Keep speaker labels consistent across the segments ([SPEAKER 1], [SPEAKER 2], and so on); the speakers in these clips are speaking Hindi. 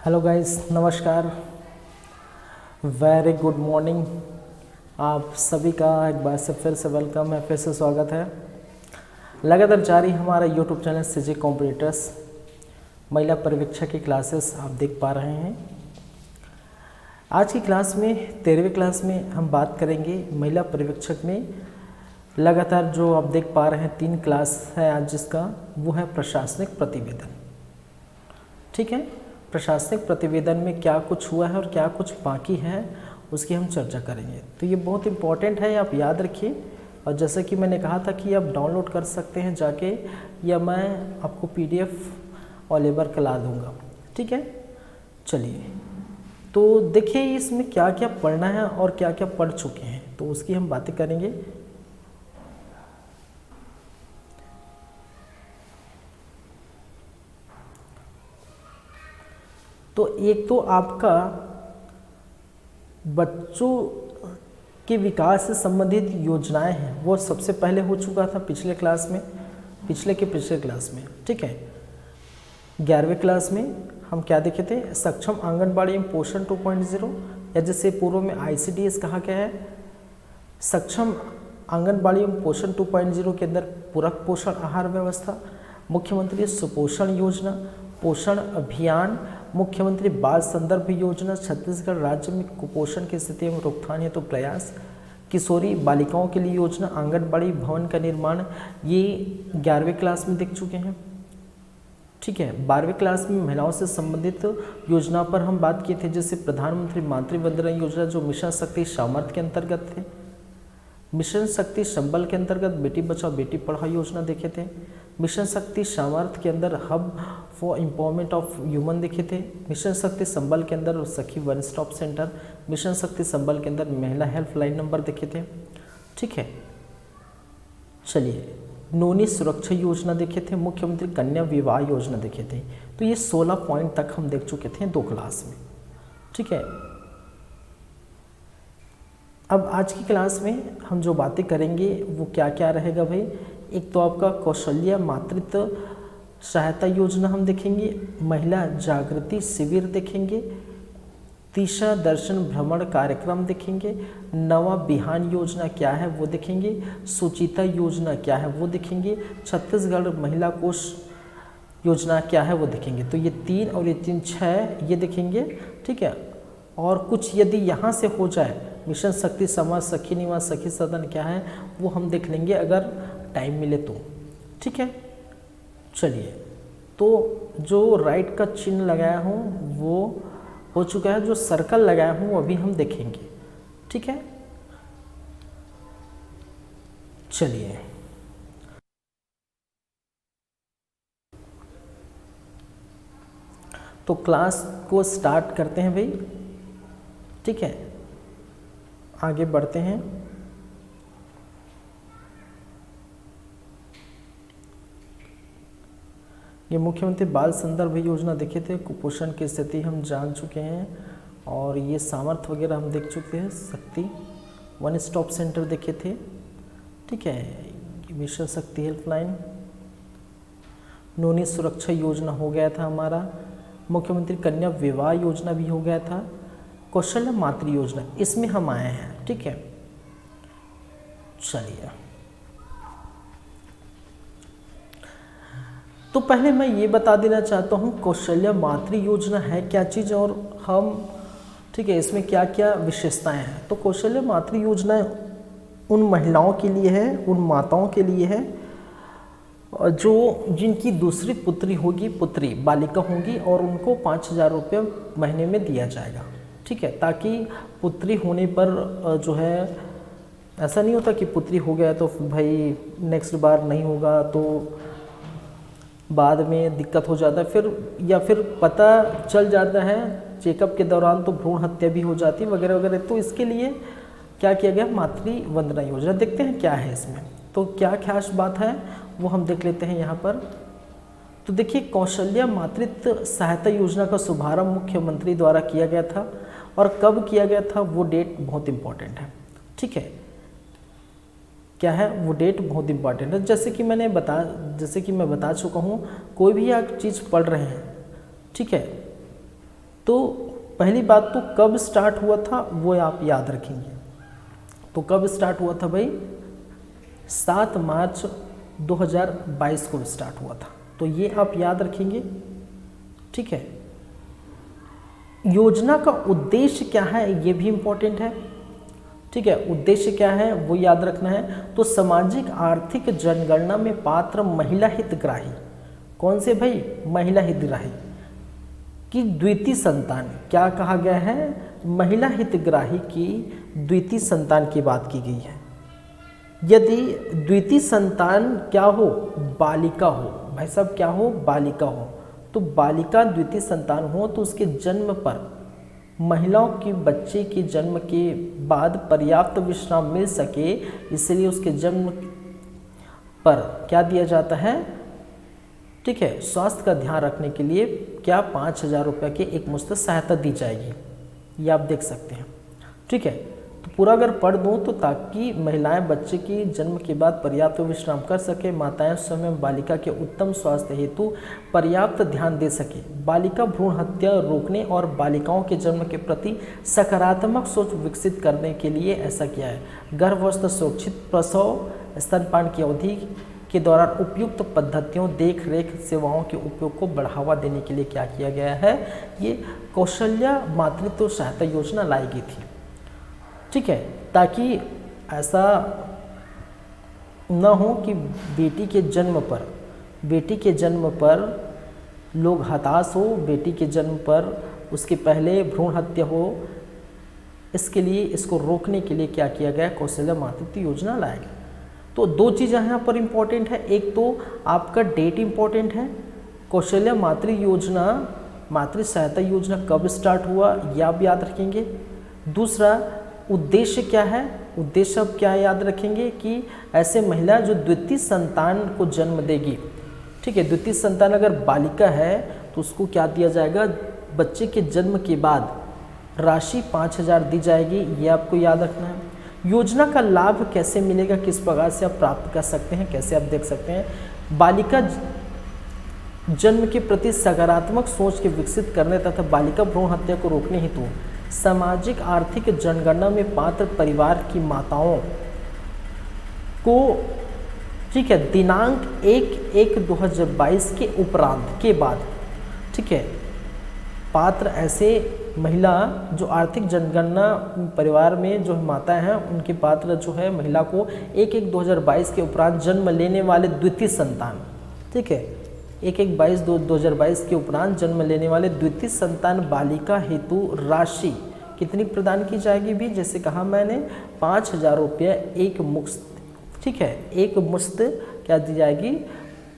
[SPEAKER 1] हेलो गाइस, नमस्कार, वेरी गुड मॉर्निंग। आप सभी का एक बार से फिर से वेलकम है, फिर से स्वागत है। लगातार जारी हमारा यूट्यूब चैनल सीजी कॉम्पिटिटर्स महिला पर्यवेक्षक की क्लासेस आप देख पा रहे हैं। आज की क्लास में 13वीं क्लास में हम बात करेंगे महिला पर्यवेक्षक में लगातार जो आप देख पा रहे हैं 3 क्लास है आज जिसका, वो है प्रशासनिक प्रतिवेदन। ठीक है, प्रशासनिक प्रतिवेदन में क्या कुछ हुआ है और क्या कुछ बाकी है उसकी हम चर्चा करेंगे। तो ये बहुत इम्पॉर्टेंट है, आप याद रखिए। और जैसे कि मैंने कहा था कि आप डाउनलोड कर सकते हैं जाके, या मैं आपको PDF अवेलेबल करा दूँगा। ठीक है, चलिए तो देखिए इसमें क्या क्या पढ़ना है और क्या क्या पढ़ चुके हैं, तो उसकी हम बातें करेंगे। तो एक तो आपका बच्चों के विकास से संबंधित योजनाएं हैं, वो सबसे पहले हो चुका था पिछले क्लास में, पिछले क्लास में। ठीक है, 11वीं क्लास में हम क्या देखे थे, सक्षम आंगनबाड़ी एवं पोषण 2.0, या जिसे पूर्व में ICDS कहा गया है। सक्षम आंगनबाड़ी एवं पोषण 2.0 के अंदर पूरक पोषण आहार व्यवस्था, मुख्यमंत्री सुपोषण योजना, पोषण अभियान, मुख्यमंत्री बाल संदर्भ योजना, छत्तीसगढ़ राज्य में कुपोषण की स्थिति में रोकथाम हेतु प्रयास, किशोरी बालिकाओं के लिए योजना, आंगनबाड़ी भवन का निर्माण, ये 11वीं क्लास में देख चुके हैं। ठीक है, 12वीं क्लास में महिलाओं से संबंधित योजना पर हम बात किए थे, जैसे प्रधानमंत्री मातृ वंदना योजना जो मिशन शक्ति सामर्थ्य के अंतर्गत थे, मिशन शक्ति संबल के अंतर्गत बेटी बचाओ बेटी पढ़ाओ योजना देखे थे, मिशन शक्ति सामर्थ्य के अंदर hub for empowerment of human देखे थे, मिशन शक्ति संबल के अंदर सखी वन स्टॉप सेंटर, मिशन शक्ति संबल के अंदर महिला हेल्पलाइन नंबर देखे थे। ठीक है, चलिए नोनी सुरक्षा योजना देखे थे, मुख्यमंत्री कन्या विवाह योजना देखे थे। तो ये 16 पॉइंट तक हम देख चुके थे 2 क्लास में। ठीक है, अब आज की क्लास में हम जो बातें करेंगे वो क्या क्या रहेगा भाई। एक तो आपका कौशल्या मातृत्व सहायता योजना हम देखेंगे, महिला जागृति शिविर देखेंगे, दिशा दर्शन भ्रमण कार्यक्रम देखेंगे, नवा बिहान योजना क्या है वो देखेंगे, सुचिता योजना क्या है वो देखेंगे, छत्तीसगढ़ महिला कोष योजना क्या है वो देखेंगे। तो ये 3 और ये 3 6 ये देखेंगे। ठीक है, और कुछ यदि यहाँ से हो जाए, मिशन शक्ति समाज सखी निवास सखी सदन क्या है वो हम देख लेंगे अगर टाइम मिले तो। ठीक है, चलिए तो जो राइट का चिन्ह लगाया हूँ वो हो चुका है, जो सर्कल लगाया हूँ वो अभी हम देखेंगे। ठीक है, चलिए तो क्लास को स्टार्ट करते हैं भाई। ठीक है, आगे बढ़ते हैं। ये मुख्यमंत्री बाल संदर्भ योजना देखे थे, कुपोषण की स्थिति हम जान चुके हैं, और ये सामर्थ्य वगैरह हम देख चुके हैं, शक्ति वन स्टॉप सेंटर देखे थे। ठीक है, मिशन शक्ति हेल्पलाइन, नोनी सुरक्षा योजना हो गया था हमारा, मुख्यमंत्री कन्या विवाह योजना भी हो गया था, कौशल्या मातृ योजना इसमें हम आए हैं। ठीक है, चलिए तो पहले मैं ये बता देना चाहता हूँ कौशल्या मातृ योजना है क्या चीज़ और हम, ठीक है, इसमें क्या क्या विशेषताएं हैं। तो कौशल्या मातृ योजना उन महिलाओं के लिए है, उन माताओं के लिए है जो जिनकी दूसरी पुत्री होगी, पुत्री बालिका होंगी, और उनको 5,000 रुपये महीने में दिया जाएगा। ठीक है, ताकि पुत्री होने पर जो है ऐसा नहीं होता कि पुत्री हो गया तो भाई नेक्स्ट बार नहीं होगा तो बाद में दिक्कत हो जाता है फिर, या फिर पता चल जाता है चेकअप के दौरान तो भ्रूण हत्या भी हो जाती है वगैरह वगैरह। तो इसके लिए क्या किया गया, मातृ वंदना योजना। देखते हैं क्या है इसमें, तो क्या खास बात है वो हम देख लेते हैं यहाँ पर। तो देखिए कौशल्या मातृत्व सहायता योजना का शुभारंभ मुख्यमंत्री द्वारा किया गया था, और कब किया गया था वो डेट बहुत इंपॉर्टेंट है। ठीक है, क्या है वो डेट बहुत इंपॉर्टेंट है। जैसे कि मैं बता चुका हूँ, कोई भी आप चीज़ पढ़ रहे हैं, ठीक है, तो पहली बात तो कब स्टार्ट हुआ था वो आप याद रखेंगे। तो कब स्टार्ट हुआ था भाई? 7 मार्च 2022 को स्टार्ट हुआ था, तो ये आप याद रखेंगे। ठीक है, योजना का उद्देश्य क्या है ये भी इम्पोर्टेंट है। ठीक है, उद्देश्य क्या है वो याद रखना है। तो सामाजिक आर्थिक जनगणना में पात्र महिला हितग्राही, कौन से भाई? महिला हितग्राही की द्वितीय संतान, क्या कहा गया है? महिला हितग्राही की द्वितीय संतान की बात की गई है। यदि द्वितीय संतान क्या हो? बालिका हो। भाई साहब क्या हो? बालिका हो। तो बालिका द्वितीय संतान हो तो उसके जन्म पर महिलाओं के बच्चे के जन्म के बाद पर्याप्त विश्राम मिल सके, इसलिए उसके जन्म पर क्या दिया जाता है? ठीक है, स्वास्थ्य का ध्यान रखने के लिए क्या 5,000 रुपये की एक मुश्त सहायता दी जाएगी, ये आप देख सकते हैं। ठीक है, तो पूरा अगर पढ़ दूँ तो ताकि महिलाएं बच्चे के जन्म के बाद पर्याप्त विश्राम कर सके, माताएं स्वयं बालिका के उत्तम स्वास्थ्य हेतु पर्याप्त ध्यान दे सके, बालिका भ्रूण हत्या रोकने और बालिकाओं के जन्म के प्रति सकारात्मक सोच विकसित करने के लिए ऐसा किया है। गर्भावस्था सुरक्षित प्रसव, स्तनपान की अवधि के दौरान उपयुक्त पद्धतियों, देख रेख सेवाओं के उपयोग को बढ़ावा देने के लिए क्या किया गया है? ये कौशल्या मातृत्व सहायता योजना लाई गई थी। ठीक है, ताकि ऐसा न हो कि बेटी के जन्म पर लोग हताश हो, बेटी के जन्म पर उसके पहले भ्रूण हत्या हो। इसके लिए, इसको रोकने के लिए क्या किया गया? कौशल्या मातृत्व योजना लाया गया। तो 2 चीज़ें यहाँ पर इम्पोर्टेंट है। एक तो आपका डेट इम्पोर्टेंट है, कौशल्या मातृ सहायता योजना कब स्टार्ट हुआ ये आप याद रखेंगे। दूसरा, उद्देश्य क्या है? उद्देश्य अब क्या याद रखेंगे कि ऐसे महिला जो द्वितीय संतान को जन्म देगी, ठीक है, द्वितीय संतान अगर बालिका है तो उसको क्या दिया जाएगा? बच्चे के जन्म के बाद राशि 5,000 दी जाएगी, ये आपको याद रखना है। योजना का लाभ कैसे मिलेगा, किस प्रकार से आप प्राप्त कर सकते हैं, कैसे आप देख सकते हैं? बालिका जन्म के प्रति सकारात्मक सोच के विकसित करने तथा बालिका भ्रूण हत्या को रोकने हेतु सामाजिक आर्थिक जनगणना में पात्र परिवार की माताओं को, ठीक है, दिनांक 1/1/2022 के उपरांत के बाद, ठीक है, पात्र ऐसे महिला जो आर्थिक जनगणना परिवार में जो माताएं हैं उनके पात्र जो है महिला को 1/1/2022 के उपरांत जन्म लेने वाले द्वितीय संतान, ठीक है, 1/1/2022 के उपरांत जन्म लेने वाले द्वितीय संतान बालिका हेतु राशि कितनी प्रदान की जाएगी भी? जैसे कहा मैंने 5,000 रुपये एक मुश्त, ठीक है, एक मुश्त क्या दी जाएगी?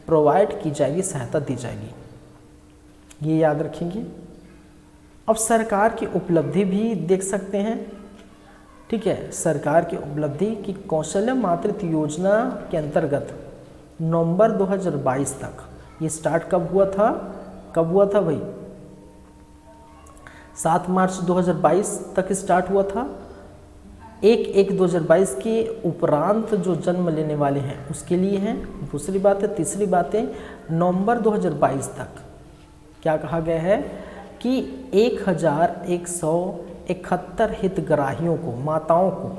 [SPEAKER 1] प्रोवाइड की जाएगी, सहायता दी जाएगी, ये याद रखेंगे। अब सरकार की उपलब्धि भी देख सकते हैं। ठीक है, सरकार की उपलब्धि की कौशल्या मातृत्व योजना के अंतर्गत नवंबर 2022 तक, ये स्टार्ट कब हुआ था? कब हुआ था भाई? 7 मार्च 2022 तक स्टार्ट हुआ था। 1/1/2022 के उपरांत जो जन्म लेने वाले हैं उसके लिए हैं। दूसरी बात है, तीसरी बात है, नवंबर 2022 तक क्या कहा गया है कि 1,171 हितग्राहियों को, माताओं को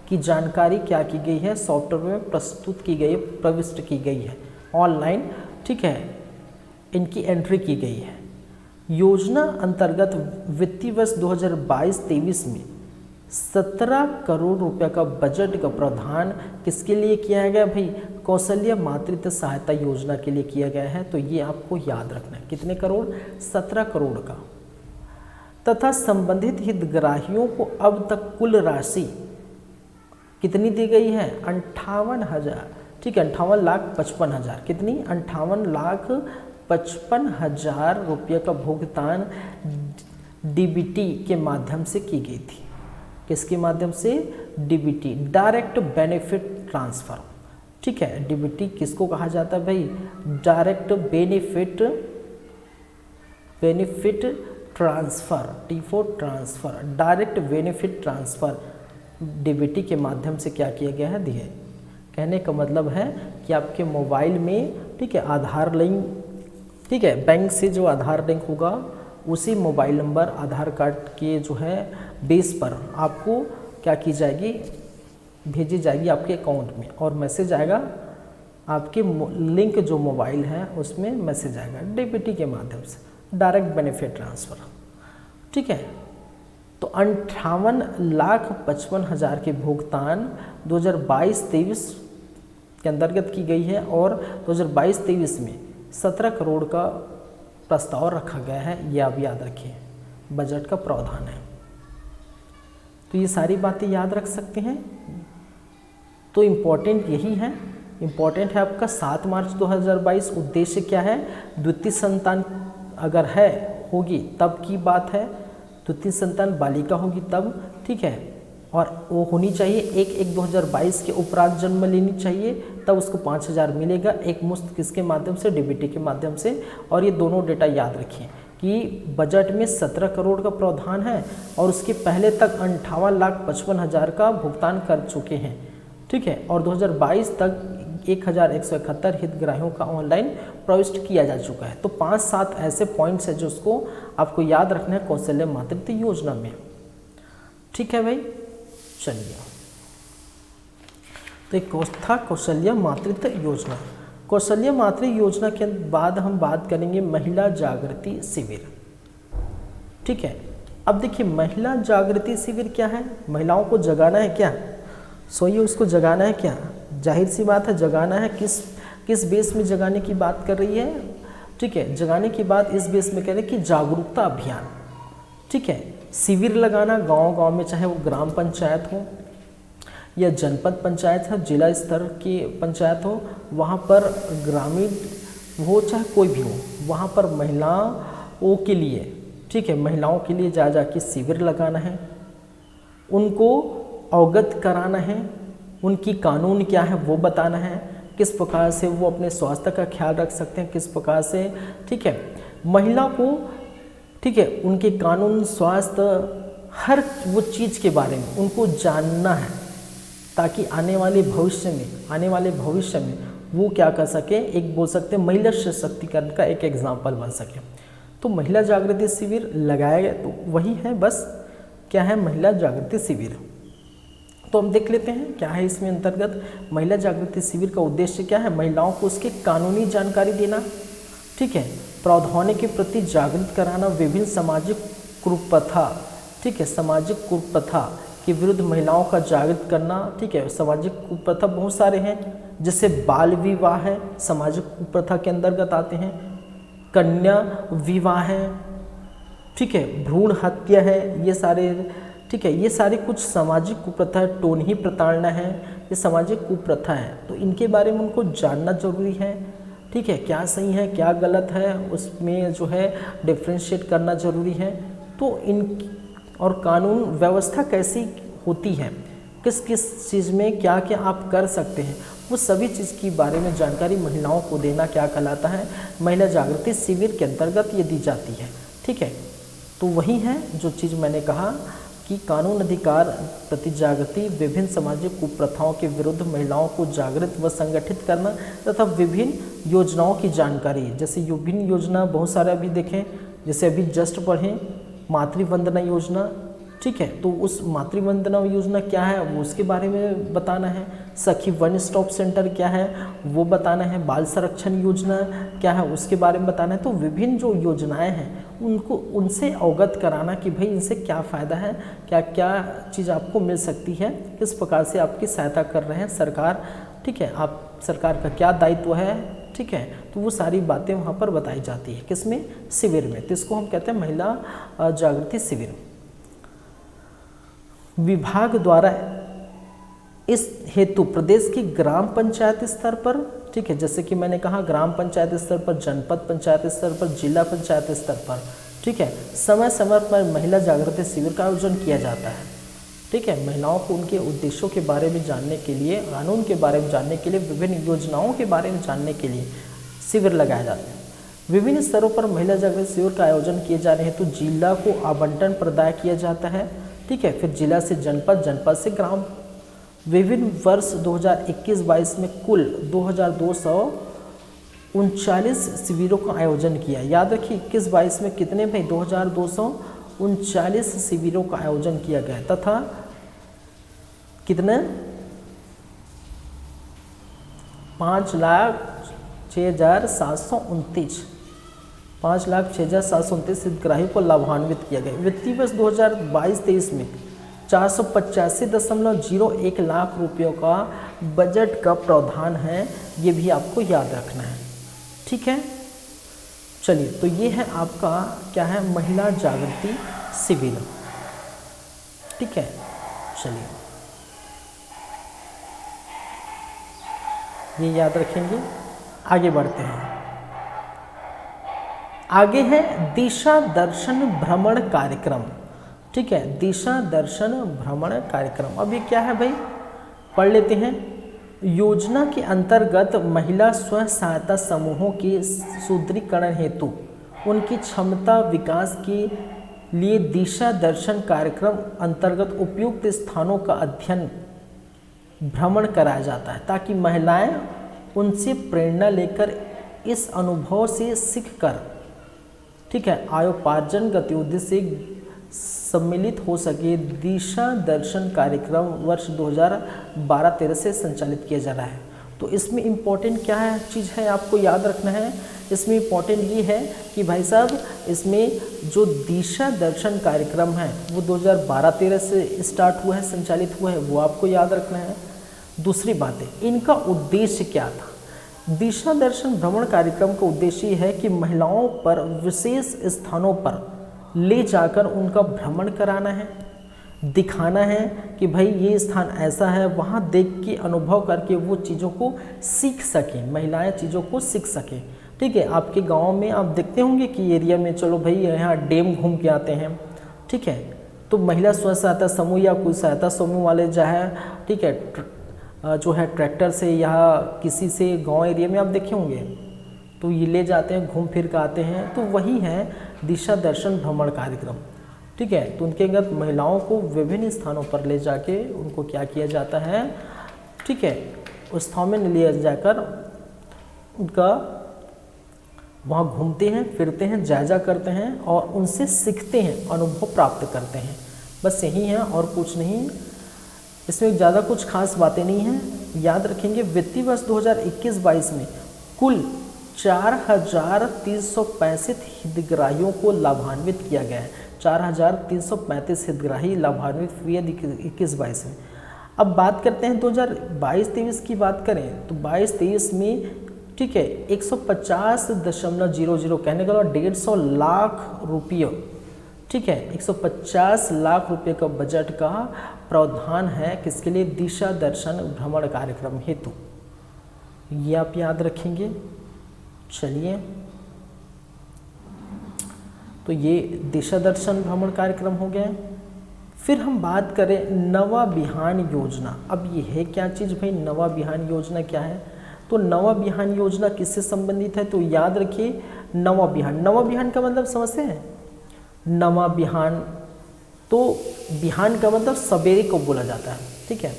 [SPEAKER 1] की जानकारी क्या की गई है? सॉफ्टवेयर में प्रस्तुत की गई, प्रविष्ट की गई है ऑनलाइन, ठीक है, इनकी एंट्री की गई है। योजना अंतर्गत वित्तीय वर्ष 2022-23 में 17 करोड़ रुपए का बजट का प्रावधान किसके लिए किया गया भाई? कौशल्या मातृत्व सहायता योजना के लिए किया गया है। तो ये आपको याद रखना है, कितने करोड़? 17 करोड़ का। तथा संबंधित हितग्राहियों को अब तक कुल राशि कितनी दी गई है? 58,000, ठीक है, 58,55,000, कितनी? 58,55,000 रुपये का भुगतान डीबीटी के माध्यम से की गई थी। किसके माध्यम से? डीबीटी, डायरेक्ट बेनिफिट ट्रांसफर, ठीक है। डीबीटी किसको कहा जाता है भाई? Direct benefit transfer, T4 transfer, direct benefit transfer DBT के माध्यम से क्या किया गया है? दिए। कहने का मतलब है कि आपके मोबाइल में, ठीक है, आधार लिंक, ठीक है, बैंक से जो आधार लिंक होगा उसी मोबाइल नंबर आधार कार्ड के जो है बेस पर आपको क्या की जाएगी, भेजी जाएगी आपके अकाउंट में, और मैसेज आएगा आपके लिंक जो मोबाइल है उसमें मैसेज आएगा डीबीटी के माध्यम से, डायरेक्ट बेनिफिट ट्रांसफ़र। ठीक है, तो 58,55,000 के भुगतान 2022-23 के अंतर्गत की गई है, और 2022-23 में 17 करोड़ का प्रस्ताव रखा गया है, ये आप याद रखिए, बजट का प्रावधान है। तो ये सारी बातें याद रख सकते हैं। तो इम्पॉर्टेंट यही है, इम्पॉर्टेंट है आपका 7 मार्च 2022। उद्देश्य क्या है, द्वितीय संतान अगर है होगी तब की बात है, द्वितीय संतान बालिका होगी तब, ठीक है, और वो होनी चाहिए 1/1/2022 के उपरांत जन्म लेनी चाहिए, तब उसको 5,000 मिलेगा एक मुश्त, किसके माध्यम से, डीबीटी के माध्यम से। और ये दोनों डेटा याद रखिए कि बजट में 17 करोड़ का प्रावधान है और उसके पहले तक 58,55,000 का भुगतान कर चुके हैं। ठीक है, और 2022 तक 1,171 हितग्राहियों का ऑनलाइन प्रविष्ट किया जा चुका है। तो 5-7 ऐसे पॉइंट्स हैं जो उसको आपको याद रखना है कौशल्य मातृत्व योजना में। ठीक है भाई, चलिए, तो एक था कौशल्य मातृत्व योजना। कौशल्य मातृत्व योजना के बाद हम बात करेंगे महिला जागृति शिविर। ठीक है, अब देखिए महिला जागृति शिविर क्या है, महिलाओं को जगाना है क्या, सोइए उसको जगाना है क्या, जाहिर सी बात है जगाना है। किस बेस में जगाने की बात कर रही है, ठीक है, जगाने की बात इस बेस में कह रहे हैं कि जागरूकता अभियान। ठीक है, शिविर लगाना गांव-गांव में, चाहे वो ग्राम पंचायत हो या जनपद पंचायत है, जिला स्तर की पंचायत हो, वहाँ पर ग्रामीण हो चाहे कोई भी हो, वहाँ पर महिलाओं के लिए, ठीक है, महिलाओं के लिए जा के शिविर लगाना है, उनको अवगत कराना है, उनकी कानून क्या है वो बताना है, किस प्रकार से वो अपने स्वास्थ्य का ख्याल रख सकते हैं, किस प्रकार से, ठीक है, महिला को, ठीक है, उनके कानून, स्वास्थ्य, हर वो चीज़ के बारे में उनको जानना है, ताकि आने वाले भविष्य में वो क्या कर सके, एक बोल सकते हैं महिला सशक्तिकरण का एक एग्जाम्पल बन सके। तो महिला जागृति शिविर लगाया गया, तो वही है बस, क्या है महिला जागृति शिविर। तो हम देख लेते हैं क्या है इसमें अंतर्गत। महिला जागृति शिविर का उद्देश्य क्या है, महिलाओं को उसकी कानूनी जानकारी देना, ठीक है, प्रावधानों के प्रति जागृत कराना, विभिन्न सामाजिक कुप्रथा, ठीक है, सामाजिक कुप्रथा के विरुद्ध महिलाओं का जागृत करना। ठीक है, सामाजिक कुप्रथा बहुत सारे हैं, जैसे बाल विवाह है, सामाजिक कुप्रथा के अंतर्गत आते हैं, कन्या विवाह है, ठीक है, भ्रूण हत्या है, ये सारे, ठीक है, ये सारी कुछ सामाजिक कुप्रथा है, टोनही प्रताड़ना है, ये सामाजिक कुप्रथा है। तो इनके बारे में उनको जानना जरूरी है, ठीक है, क्या सही है क्या गलत है, उसमें जो है डिफ्रेंशिएट करना जरूरी है। तो इन और कानून व्यवस्था कैसी होती है, किस किस चीज़ में क्या क्या आप कर सकते हैं, वो सभी चीज़ के बारे में जानकारी महिलाओं को देना क्या कहलाता है, महिला जागृति शिविर के अंतर्गत ये दी जाती है। ठीक है, तो वही है जो चीज़ मैंने कहा कि कानून अधिकार प्रति जागृति, विभिन्न सामाजिक कुप्रथाओं के विरुद्ध महिलाओं को जागृत व संगठित करना, तथा विभिन्न योजनाओं की जानकारी, जैसे विभिन्न योजना बहुत सारे अभी देखें, जैसे अभी जस्ट पढ़ें मातृवंदना योजना। ठीक है, तो उस मातृवंदना योजना क्या है वो उसके बारे में बताना है, सखी वन स्टॉप सेंटर क्या है वो बताना है, बाल संरक्षण योजना क्या है उसके बारे में बताना है। तो विभिन्न जो योजनाएं हैं उनको उनसे अवगत कराना कि भाई इनसे क्या फ़ायदा है, क्या क्या चीज़ आपको मिल सकती है, किस प्रकार से आपकी सहायता कर रहे हैं सरकार। ठीक है, आप सरकार का क्या दायित्व है, ठीक है, तो वो सारी बातें वहाँ पर बताई जाती है, किसमें, शिविर में। तो इसको हम कहते हैं महिला जागृति शिविर। विभाग द्वारा इस हेतु प्रदेश की ग्राम पंचायत स्तर पर, ठीक है, जैसे कि मैंने कहा ग्राम पंचायत स्तर पर, जनपद पंचायत स्तर पर, जिला पंचायत स्तर पर, ठीक है, समय समय पर महिला जागृति शिविर का आयोजन किया जाता है। ठीक है, महिलाओं को उनके उद्देश्यों के बारे में जानने के लिए, कानून के बारे में जानने के लिए, विभिन्न योजनाओं के बारे में जानने के लिए शिविर लगाए जाते हैं। विभिन्न स्तरों पर महिला जागृति शिविर का आयोजन किए जाने हेतु जिला को आवंटन प्रदान किया जाता है। ठीक है, फिर जिला से जनपद, जनपद से ग्राम। विभिन्न वर्ष 2021-22 में कुल 39 शिविरों का आयोजन किया। याद रखिए 21-22 में कितने भाई 2239 शिविरों का आयोजन किया गया तथा कितने 5,06,729 हितग्राहियों को लाभान्वित किया गया। वित्तीय वर्ष 2022-23 में 485.01 लाख रुपयों का बजट का प्रावधान है, ये भी आपको याद रखना है। ठीक है, चलिए तो ये है आपका क्या है महिला जागृति शिविर। ठीक है, चलिए ये याद रखेंगे। आगे बढ़ते हैं। आगे है दिशा दर्शन भ्रमण कार्यक्रम। ठीक है, दिशा दर्शन भ्रमण कार्यक्रम। अब ये क्या है भाई, पढ़ लेते हैं। योजना के अंतर्गत महिला स्व सहायता समूहों के सुदृढ़ीकरण हेतु उनकी क्षमता विकास के लिए दिशा दर्शन कार्यक्रम अंतर्गत उपयुक्त स्थानों का अध्ययन भ्रमण कराया जाता है ताकि महिलाएं उनसे प्रेरणा लेकर इस अनुभव से सीखकर, ठीक है, आयोपार्जन गतिविधि से सम्मिलित हो सके। दिशा दर्शन कार्यक्रम वर्ष 2012-13 से संचालित किया जा रहा है। तो इसमें इम्पोर्टेंट क्या है चीज़ है आपको याद रखना है। इसमें इम्पोर्टेंट ये है कि भाई साहब इसमें जो दिशा दर्शन कार्यक्रम है वो 2012-13 से स्टार्ट हुआ है, संचालित हुआ है, वो आपको याद रखना है। दूसरी बात है इनका उद्देश्य क्या था। दिशा दर्शन भ्रमण कार्यक्रम का उद्देश्य है कि महिलाओं पर विशेष स्थानों पर ले जाकर उनका भ्रमण कराना है, दिखाना है कि भाई ये स्थान ऐसा है, वहाँ देख के अनुभव करके वो चीज़ों को सीख सकें, महिलाएं चीज़ों को सीख सकें। ठीक है, आपके गांव में आप देखते होंगे कि एरिया में चलो भाई यहाँ डैम घूम के आते हैं। ठीक है, तो महिला स्व सहायता समूह या कोई सहायता समूह वाले जो है, ठीक है, जो है ट्रैक्टर से या किसी से गांव एरिया में आप देखे होंगे तो ये ले जाते हैं, घूम फिर के आते हैं। तो वही है दिशा दर्शन भ्रमण कार्यक्रम। ठीक है, तो उनके अंतर्गत महिलाओं को विभिन्न स्थानों पर ले जाके उनको क्या किया जाता है, ठीक है, उस स्थान में ले जाकर उनका वहाँ घूमते हैं, फिरते हैं, जायजा करते हैं और उनसे सीखते हैं, अनुभव प्राप्त करते हैं। बस यही है और कुछ नहीं, इसमें ज़्यादा कुछ खास बातें नहीं हैं। याद रखेंगे वित्तीय वर्ष 2021-22 में कुल 4,365 हितग्राहियों को लाभान्वित किया गया है। 4,335 हितग्राही लाभान्वित हुए 21-22 में। अब बात करते हैं 2022-23 की बात करें तो 22-23 में, ठीक है, 150.00 कहने का 150 लाख रुपये, ठीक है, 150 लाख रुपए का बजट का प्रावधान है किसके लिए, दिशा दर्शन भ्रमण कार्यक्रम हेतु। ये आप याद रखेंगे। चलिए, तो ये दिशा दर्शन भ्रमण कार्यक्रम हो गया। फिर हम बात करें नवा बिहान योजना। अब ये है क्या चीज़ भाई, नवा बिहान योजना क्या है। तो नवा बिहान योजना किससे संबंधित है, तो याद रखिए नवा बिहान, नवा बिहान का मतलब समझते हैं। नवा बिहान, तो बिहान का मतलब सवेरे को बोला जाता है। ठीक है,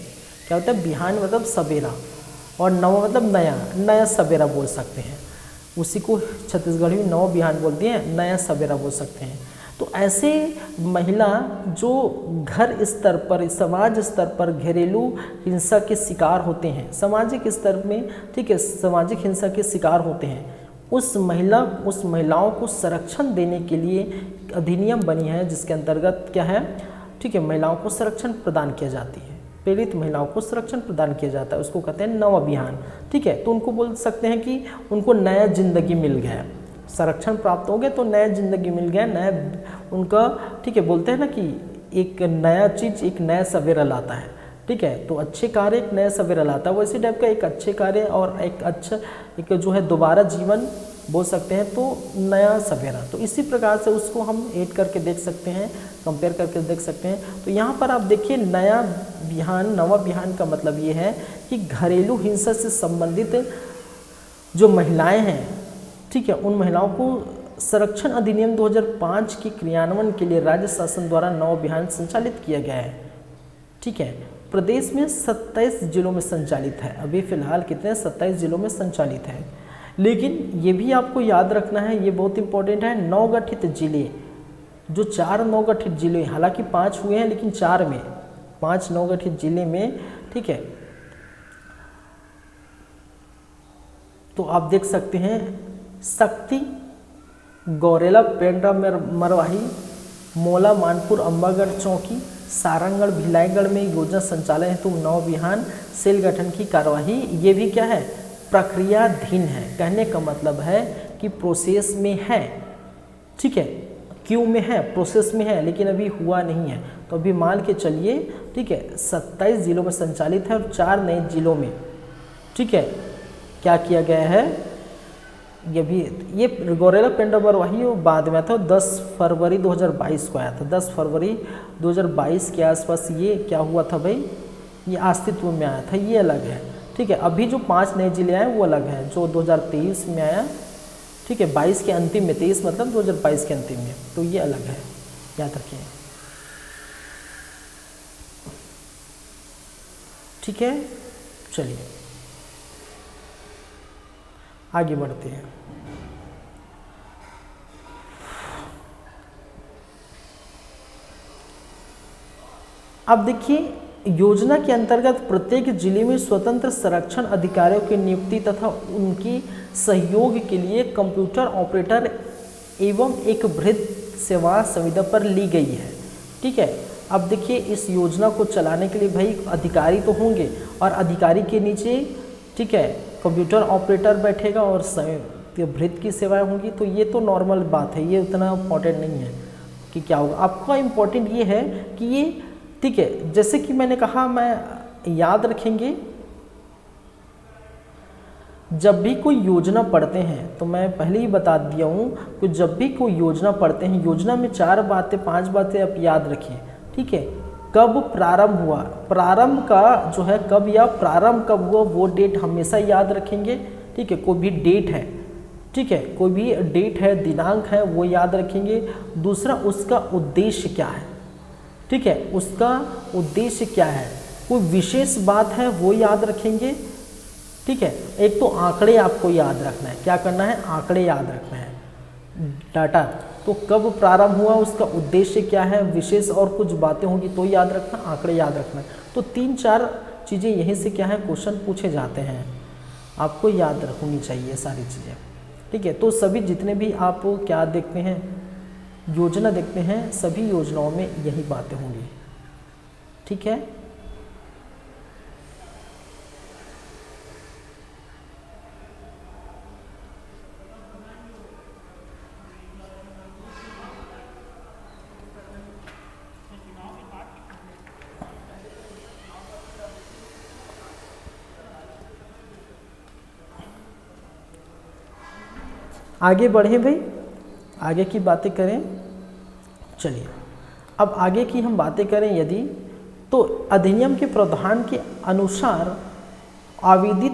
[SPEAKER 1] क्या होता है, बिहान मतलब सवेरा और नवा मतलब नया, नया सवेरा बोल सकते हैं। उसी को छत्तीसगढ़ी में नव बिहान बोलती हैं, नया सवेरा बोल सकते हैं। तो ऐसे महिला जो घर स्तर पर, समाज स्तर पर घरेलू हिंसा के शिकार होते हैं, सामाजिक स्तर में, ठीक है, सामाजिक हिंसा के शिकार होते हैं, उस महिलाओं को संरक्षण देने के लिए अधिनियम बनी है जिसके अंतर्गत क्या है, ठीक है, महिलाओं को संरक्षण प्रदान किया जाती है, पीड़ित महिलाओं को संरक्षण प्रदान किया जाता है, उसको कहते हैं नव अभियान। ठीक है, तो उनको बोल सकते हैं कि उनको नया जिंदगी मिल गया, संरक्षण प्राप्त हो गया तो नया जिंदगी मिल गया, नया उनका, ठीक है, बोलते हैं ना कि एक नया चीज़ एक नया सवेरा लाता है। ठीक है, तो अच्छे कार्य एक नया सवेरा लाता है, वैसे टाइप का एक अच्छे कार्य और एक अच्छा एक जो है दोबारा जीवन बोल सकते हैं, तो नया सवेरा। तो इसी प्रकार से उसको हम ऐड करके देख सकते हैं, कंपेयर करके देख सकते हैं। तो यहाँ पर आप देखिए नया बिहान, नवा बिहान का मतलब ये है कि घरेलू हिंसा से संबंधित जो महिलाएं हैं, ठीक है, उन महिलाओं को संरक्षण अधिनियम 2005 के क्रियान्वयन के लिए राज्य शासन द्वारा नवा बिहान संचालित किया गया है। ठीक है, प्रदेश में 27 जिलों में संचालित है, अभी फिलहाल कितने 27 जिलों में संचालित है। लेकिन ये भी आपको याद रखना है, ये बहुत इंपॉर्टेंट है, नवगठित जिले, जो 4 नवगठित जिले, हालांकि 5 हुए हैं लेकिन 4 में, 5 नवगठित जिले में, ठीक है। तो आप देख सकते हैं शक्ति, गौरेला, पेंड्रा, मरवाही, मोला, मानपुर, अम्बागढ़, चौकी, सारंगगढ़, भिलाईगढ़ में योजना संचालन हेतु नवविहान सेल गठन की कार्यवाही, ये भी क्या है, प्रक्रियाधीन है। कहने का मतलब है कि प्रोसेस में है, ठीक है, क्यू में है, प्रोसेस में है, लेकिन अभी हुआ नहीं है। तो अभी मान के चलिए, ठीक है, 27 जिलों में संचालित है और 4 नए जिलों में, ठीक है, क्या किया गया है, ये भी, ये गौरेला, पेंड्रा, मरवाही बाद में था, 10 फरवरी 2022 को आया था। 10 फरवरी 2022 के आसपास ये क्या हुआ था भाई, ये अस्तित्व में आया था, ये अलग है, ठीक है। अभी जो 5 नए जिले आए वो अलग है, जो 2023 में आया, ठीक है, 22 के अंतिम में, 23 मतलब 2022 के अंतिम में, तो ये अलग है, याद रखिए, ठीक है। चलिए आगे बढ़ते हैं। अब देखिए, योजना के अंतर्गत प्रत्येक जिले में स्वतंत्र संरक्षण अधिकारियों की नियुक्ति तथा उनकी सहयोग के लिए कंप्यूटर ऑपरेटर एवं एक वृहद सेवा संविदा पर ली गई है, ठीक है। अब देखिए, इस योजना को चलाने के लिए भाई अधिकारी तो होंगे और अधिकारी के नीचे, ठीक है, कंप्यूटर ऑपरेटर बैठेगा और वृहद की सेवाएं होंगी। तो ये तो नॉर्मल बात है, ये उतना इम्पोर्टेंट नहीं है कि क्या होगा। आपका इम्पोर्टेंट ये है कि ये, ठीक है, जैसे कि मैंने कहा, मैं याद रखेंगे, जब भी कोई योजना पढ़ते हैं, तो मैं पहले ही बता दिया हूँ कि जब भी कोई योजना पढ़ते हैं, योजना में 4 बातें 5 बातें आप याद रखिए, ठीक है। कब प्रारंभ हुआ, प्रारंभ का जो है कब या प्रारंभ कब हुआ वो डेट हमेशा याद रखेंगे, ठीक है। कोई भी डेट है, ठीक है, कोई भी डेट है, दिनांक है, वो याद रखेंगे। दूसरा, उसका उद्देश्य क्या है, ठीक है, उसका उद्देश्य क्या है, कोई विशेष बात है वो याद रखेंगे, ठीक है। एक तो आंकड़े आपको याद रखना है, क्या करना है, आंकड़े याद रखना है, डाटा। तो कब प्रारंभ हुआ, उसका उद्देश्य क्या है, विशेष और कुछ बातें होंगी तो याद रखना, आंकड़े याद रखना। तो 3-4 चीज़ें यहीं से क्या है, क्वेश्चन पूछे जाते हैं, आपको याद रखनी चाहिए सारी चीज़ें, ठीक है। तो सभी जितने भी आप क्या देखते हैं, योजना देखते हैं, सभी योजनाओं में यही बातें होंगी, ठीक है। आगे बढ़ें भाई, आगे की बातें करें। चलिए, अब आगे की हम बातें करें यदि, तो अधिनियम के प्रावधान के अनुसार आवेदित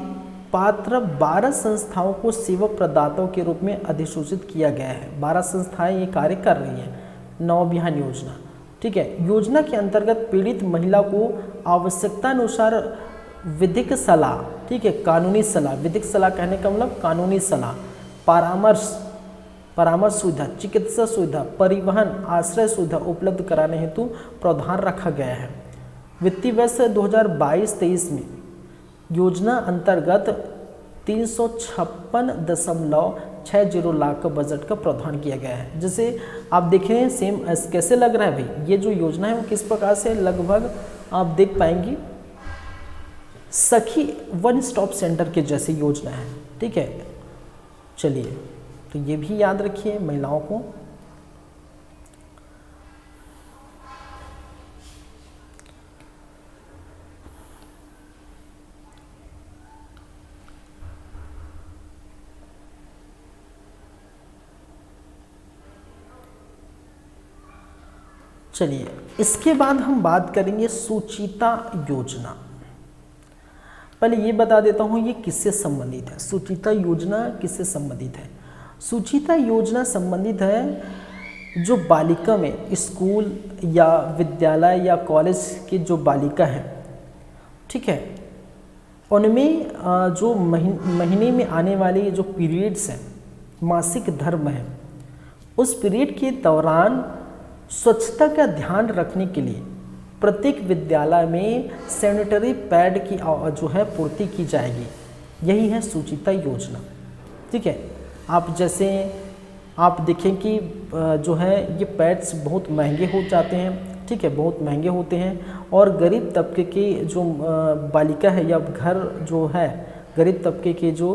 [SPEAKER 1] पात्र 12 संस्थाओं को सेवा प्रदाताओं के रूप में अधिसूचित किया गया है। 12 संस्थाएं ये कार्य कर रही हैं, नवविहान योजना, ठीक है। योजना के अंतर्गत पीड़ित महिला को आवश्यकता अनुसार विधिक सलाह, ठीक है, कानूनी सलाह, विधिक सलाह कहने का मतलब कानूनी सलाह, परामर्श सुविधा, चिकित्सा सुविधा, परिवहन, आश्रय सुविधा उपलब्ध कराने हेतु प्रावधान रखा गया है। वित्तीय वर्ष 2022-23 में योजना अंतर्गत 356.60 लाख का बजट का प्रावधान किया गया है। जैसे आप देख रहे हैं, सेम कैसे लग रहा है भाई, ये जो योजना है वो किस प्रकार से लगभग आप देख पाएंगे, सखी वन स्टॉप सेंटर के जैसी योजना है, ठीक है। चलिए, तो ये भी याद रखिए महिलाओं को। चलिए, इसके बाद हम बात करेंगे सुचिता योजना। पहले ये बता देता हूँ ये किससे संबंधित है, सुचिता योजना किससे संबंधित है। सुचिता योजना संबंधित है जो बालिका में स्कूल या विद्यालय या कॉलेज की जो बालिका है, ठीक है, उनमें जो महीने में आने वाले जो पीरियड्स हैं, मासिक धर्म है, उस पीरियड के दौरान स्वच्छता का ध्यान रखने के लिए प्रत्येक विद्यालय में सैनिटरी पैड की जो है पूर्ति की जाएगी। यही है सुचिता योजना। ठीक है, आप जैसे आप देखें कि जो है ये पैड्स बहुत महंगे हो जाते हैं। ठीक है, बहुत महंगे होते हैं और गरीब तबके की जो बालिका है या घर जो है, गरीब तबके के जो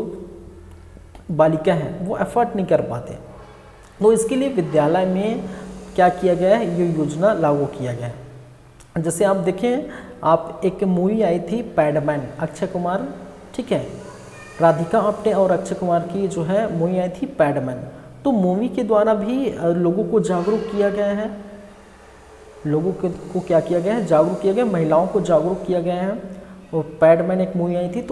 [SPEAKER 1] बालिका है वो अफोर्ड नहीं कर पाते। तो इसके लिए विद्यालय में क्या किया गया है, ये योजना लागू किया गया है। जैसे आप देखें, आप एक मूवी आई थी पैडमैन, अक्षय कुमार, ठीक है, राधिका आप्टे और अक्षय कुमार की जो है मूवी आई थी पैडमैन। तो मूवी के द्वारा भी लोगों को जागरूक किया गया है, लोगों को क्या किया गया है, जागरूक किया गया, महिलाओं को जागरूक किया गया है। और पैडमैन एक मूवी आई थी,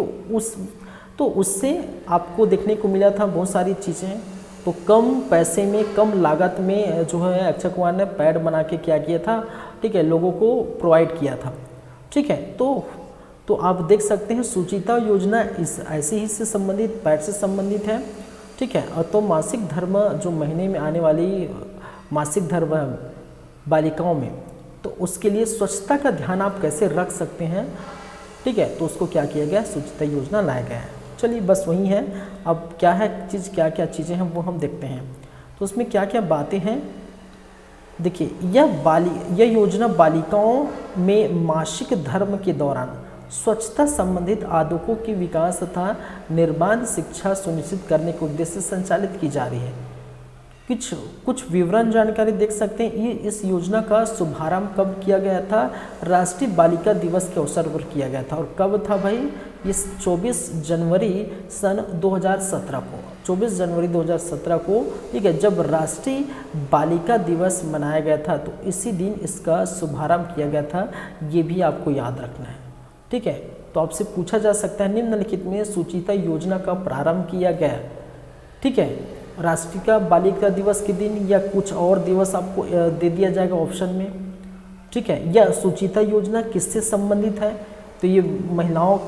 [SPEAKER 1] तो उससे आपको देखने को मिला था बहुत सारी चीज़ें। तो कम पैसे में, कम लागत में जो है अक्षय कुमार ने पैड बना के क्या किया था, ठीक है, लोगों को प्रोवाइड किया था। ठीक है, तो आप देख सकते हैं सुचिता योजना इस ऐसे ही से संबंधित, पैड से संबंधित है। ठीक है, और तो मासिक धर्म जो महीने में आने वाली मासिक धर्म बालिकाओं में, तो उसके लिए स्वच्छता का ध्यान आप कैसे रख सकते हैं। ठीक है, तो उसको क्या किया गया, सुचिता योजना लाया गया है। चलिए बस वही है। अब क्या है चीज़, क्या क्या चीज़ें हैं वो हम देखते हैं। तो उसमें क्या क्या बातें हैं, देखिए, यह योजना बालिकाओं में मासिक धर्म के दौरान स्वच्छता संबंधित आदतों के विकास तथा निर्बाध शिक्षा सुनिश्चित करने के उद्देश्य से संचालित की जा रही है। कुछ विवरण जानकारी देख सकते हैं। ये इस योजना का शुभारंभ कब किया गया था, राष्ट्रीय बालिका दिवस के अवसर पर किया गया था। और कब था भाई, इस 24 जनवरी सन 2017 को, 24 जनवरी 2017 को, ठीक है, जब राष्ट्रीय बालिका दिवस मनाया गया था, तो इसी दिन इसका शुभारंभ किया गया था। ये भी आपको याद रखना है। ठीक है, तो आपसे पूछा जा सकता है निम्नलिखित में सुचिता योजना का प्रारंभ किया गया, ठीक है, राष्ट्रीय बालिका दिवस के दिन या कुछ और दिवस आपको दे दिया जाएगा ऑप्शन में। ठीक है, यह सुचिता योजना किससे संबंधित है, तो ये महिलाओं,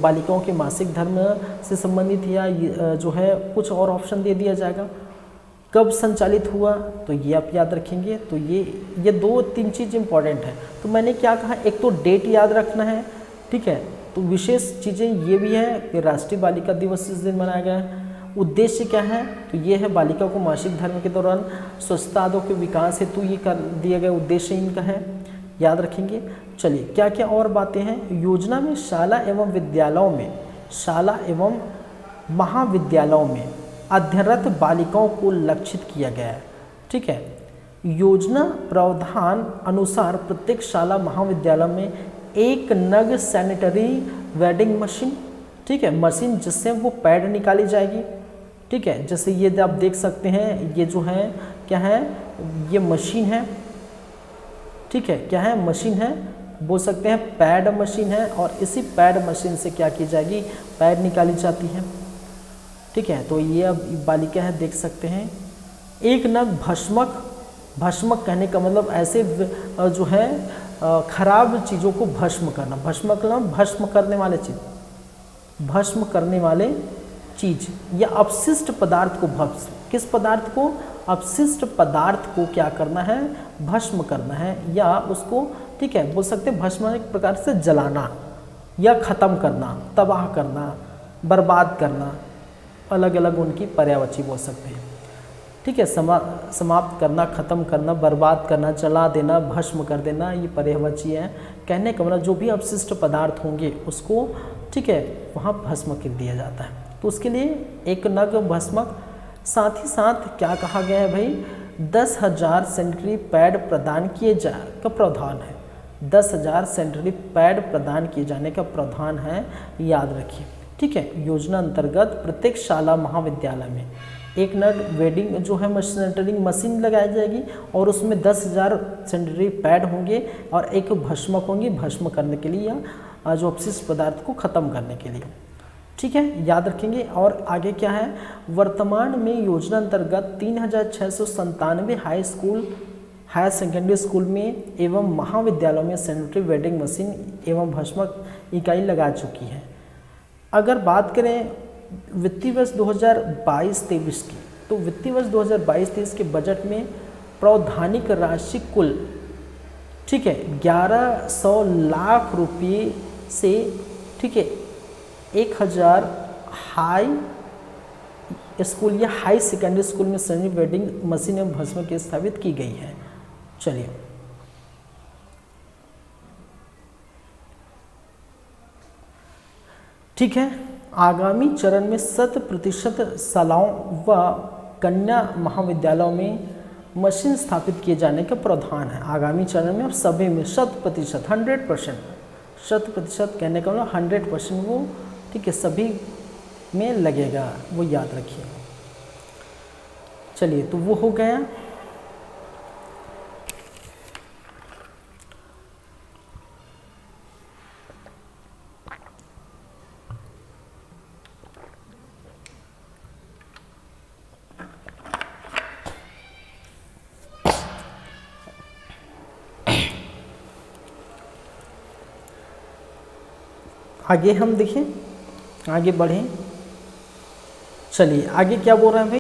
[SPEAKER 1] बालिकाओं के मासिक धर्म से संबंधित, या जो है कुछ और ऑप्शन दे दिया जाएगा। कब संचालित हुआ, तो ये आप याद रखेंगे। तो ये 2-3 चीज़ इंपॉर्टेंट है। तो मैंने क्या कहा, एक तो डेट याद रखना है। ठीक है, तो विशेष चीज़ें ये भी है कि राष्ट्रीय बालिका दिवस इस दिन मनाया गया है। उद्देश्य क्या है, तो ये है बालिका को मासिक धर्म के दौरान स्वच्छता आदतों के विकास हेतु ये कर दिया गया उद्देश्य इनका है, याद रखेंगे। चलिए क्या क्या और बातें हैं। योजना में शाला एवं विद्यालयों में, शाला एवं महाविद्यालयों में अध्ययनरत बालिकाओं को लक्षित किया गया है। ठीक है, योजना प्रावधान अनुसार प्रत्येक शाला महाविद्यालय में एक नग सैनिटरी वेंडिंग मशीन, ठीक है, मशीन जिससे वो पैड निकाली जाएगी। ठीक है, जैसे ये आप देख सकते हैं, ये जो है क्या है, ये मशीन है। ठीक है, क्या है, मशीन है, बोल सकते हैं पैड मशीन है। और इसी पैड मशीन से क्या की जाएगी, पैड निकाली जाती है। ठीक है, तो ये अब बालिका है, देख सकते हैं। एक नग भस्मक, भस्मक कहने का मतलब ऐसे जो है खराब चीज़ों को भस्म करना, भस्मक मतलब भस्म करने वाले चीज़, भस्म करने वाले चीज़ या अपशिष्ट पदार्थ को भस्म, किस पदार्थ को, अपशिष्ट पदार्थ को क्या करना है, भस्म करना है, या उसको, ठीक है, बोल सकते हैं भस्म एक प्रकार से जलाना या ख़त्म करना, तबाह करना, बर्बाद करना, अलग अलग उनकी पर्यायवाची बोल सकते हैं। ठीक है, समाप्त करना, ख़त्म करना, बर्बाद करना, जला देना, भस्म कर देना, ये पर्यायवाची है। कहने का मतलब जो भी अपशिष्ट पदार्थ होंगे उसको, ठीक है, वहाँ भस्म कर दिया जाता है। तो उसके लिए एक नग भस्मक, साथ ही साथ क्या कहा गया है भाई, 10,000 सैनिटरी पैड प्रदान किए का प्रावधान है। 10,000 सैनिटरी पैड प्रदान किए जाने का प्रावधान है, याद रखिए। ठीक है, योजना अंतर्गत प्रत्येक शाला महाविद्यालय में एक नग वेडिंग जो है सैनिटरी मशीन लगाई जाएगी और उसमें 10,000 सैनिटरी पैड होंगे और एक भस्मक होंगी, भस्म करने के लिए या जो अपशिष्ट पदार्थ को ख़त्म करने के लिए। ठीक है, याद रखेंगे। और आगे क्या है, वर्तमान में योजना अंतर्गत 3,697 high school, higher secondary school में एवं महाविद्यालयों में सैनिटरी वेंडिंग मशीन एवं भस्मक इकाई लगा चुकी है। अगर बात करें वित्तीय वर्ष 2022-23 की, तो वित्तीय वर्ष 2022-23 के बजट में प्रावधानिक राशि कुल, ठीक है, 1100 लाख रुपये से, ठीक है, 1000 हाई स्कूल या हाई सेकेंडरी स्कूल में सेमी वेंडिंग मशीन एवं भस्म की स्थापित की गई है। चलिए, ठीक है, आगामी चरण में 100% शालाओं व कन्या महाविद्यालयों में मशीन स्थापित किए जाने का प्रावधान है। आगामी चरण में अब सभी में 100%, 100%, 100% कहने का मतलब 100% वो, ठीक है, सभी में लगेगा, वो याद रखिए। चलिए, तो वो हो गया। आगे हम देखें, आगे बढ़ें। चलिए, आगे क्या बोल रहे हैं भाई?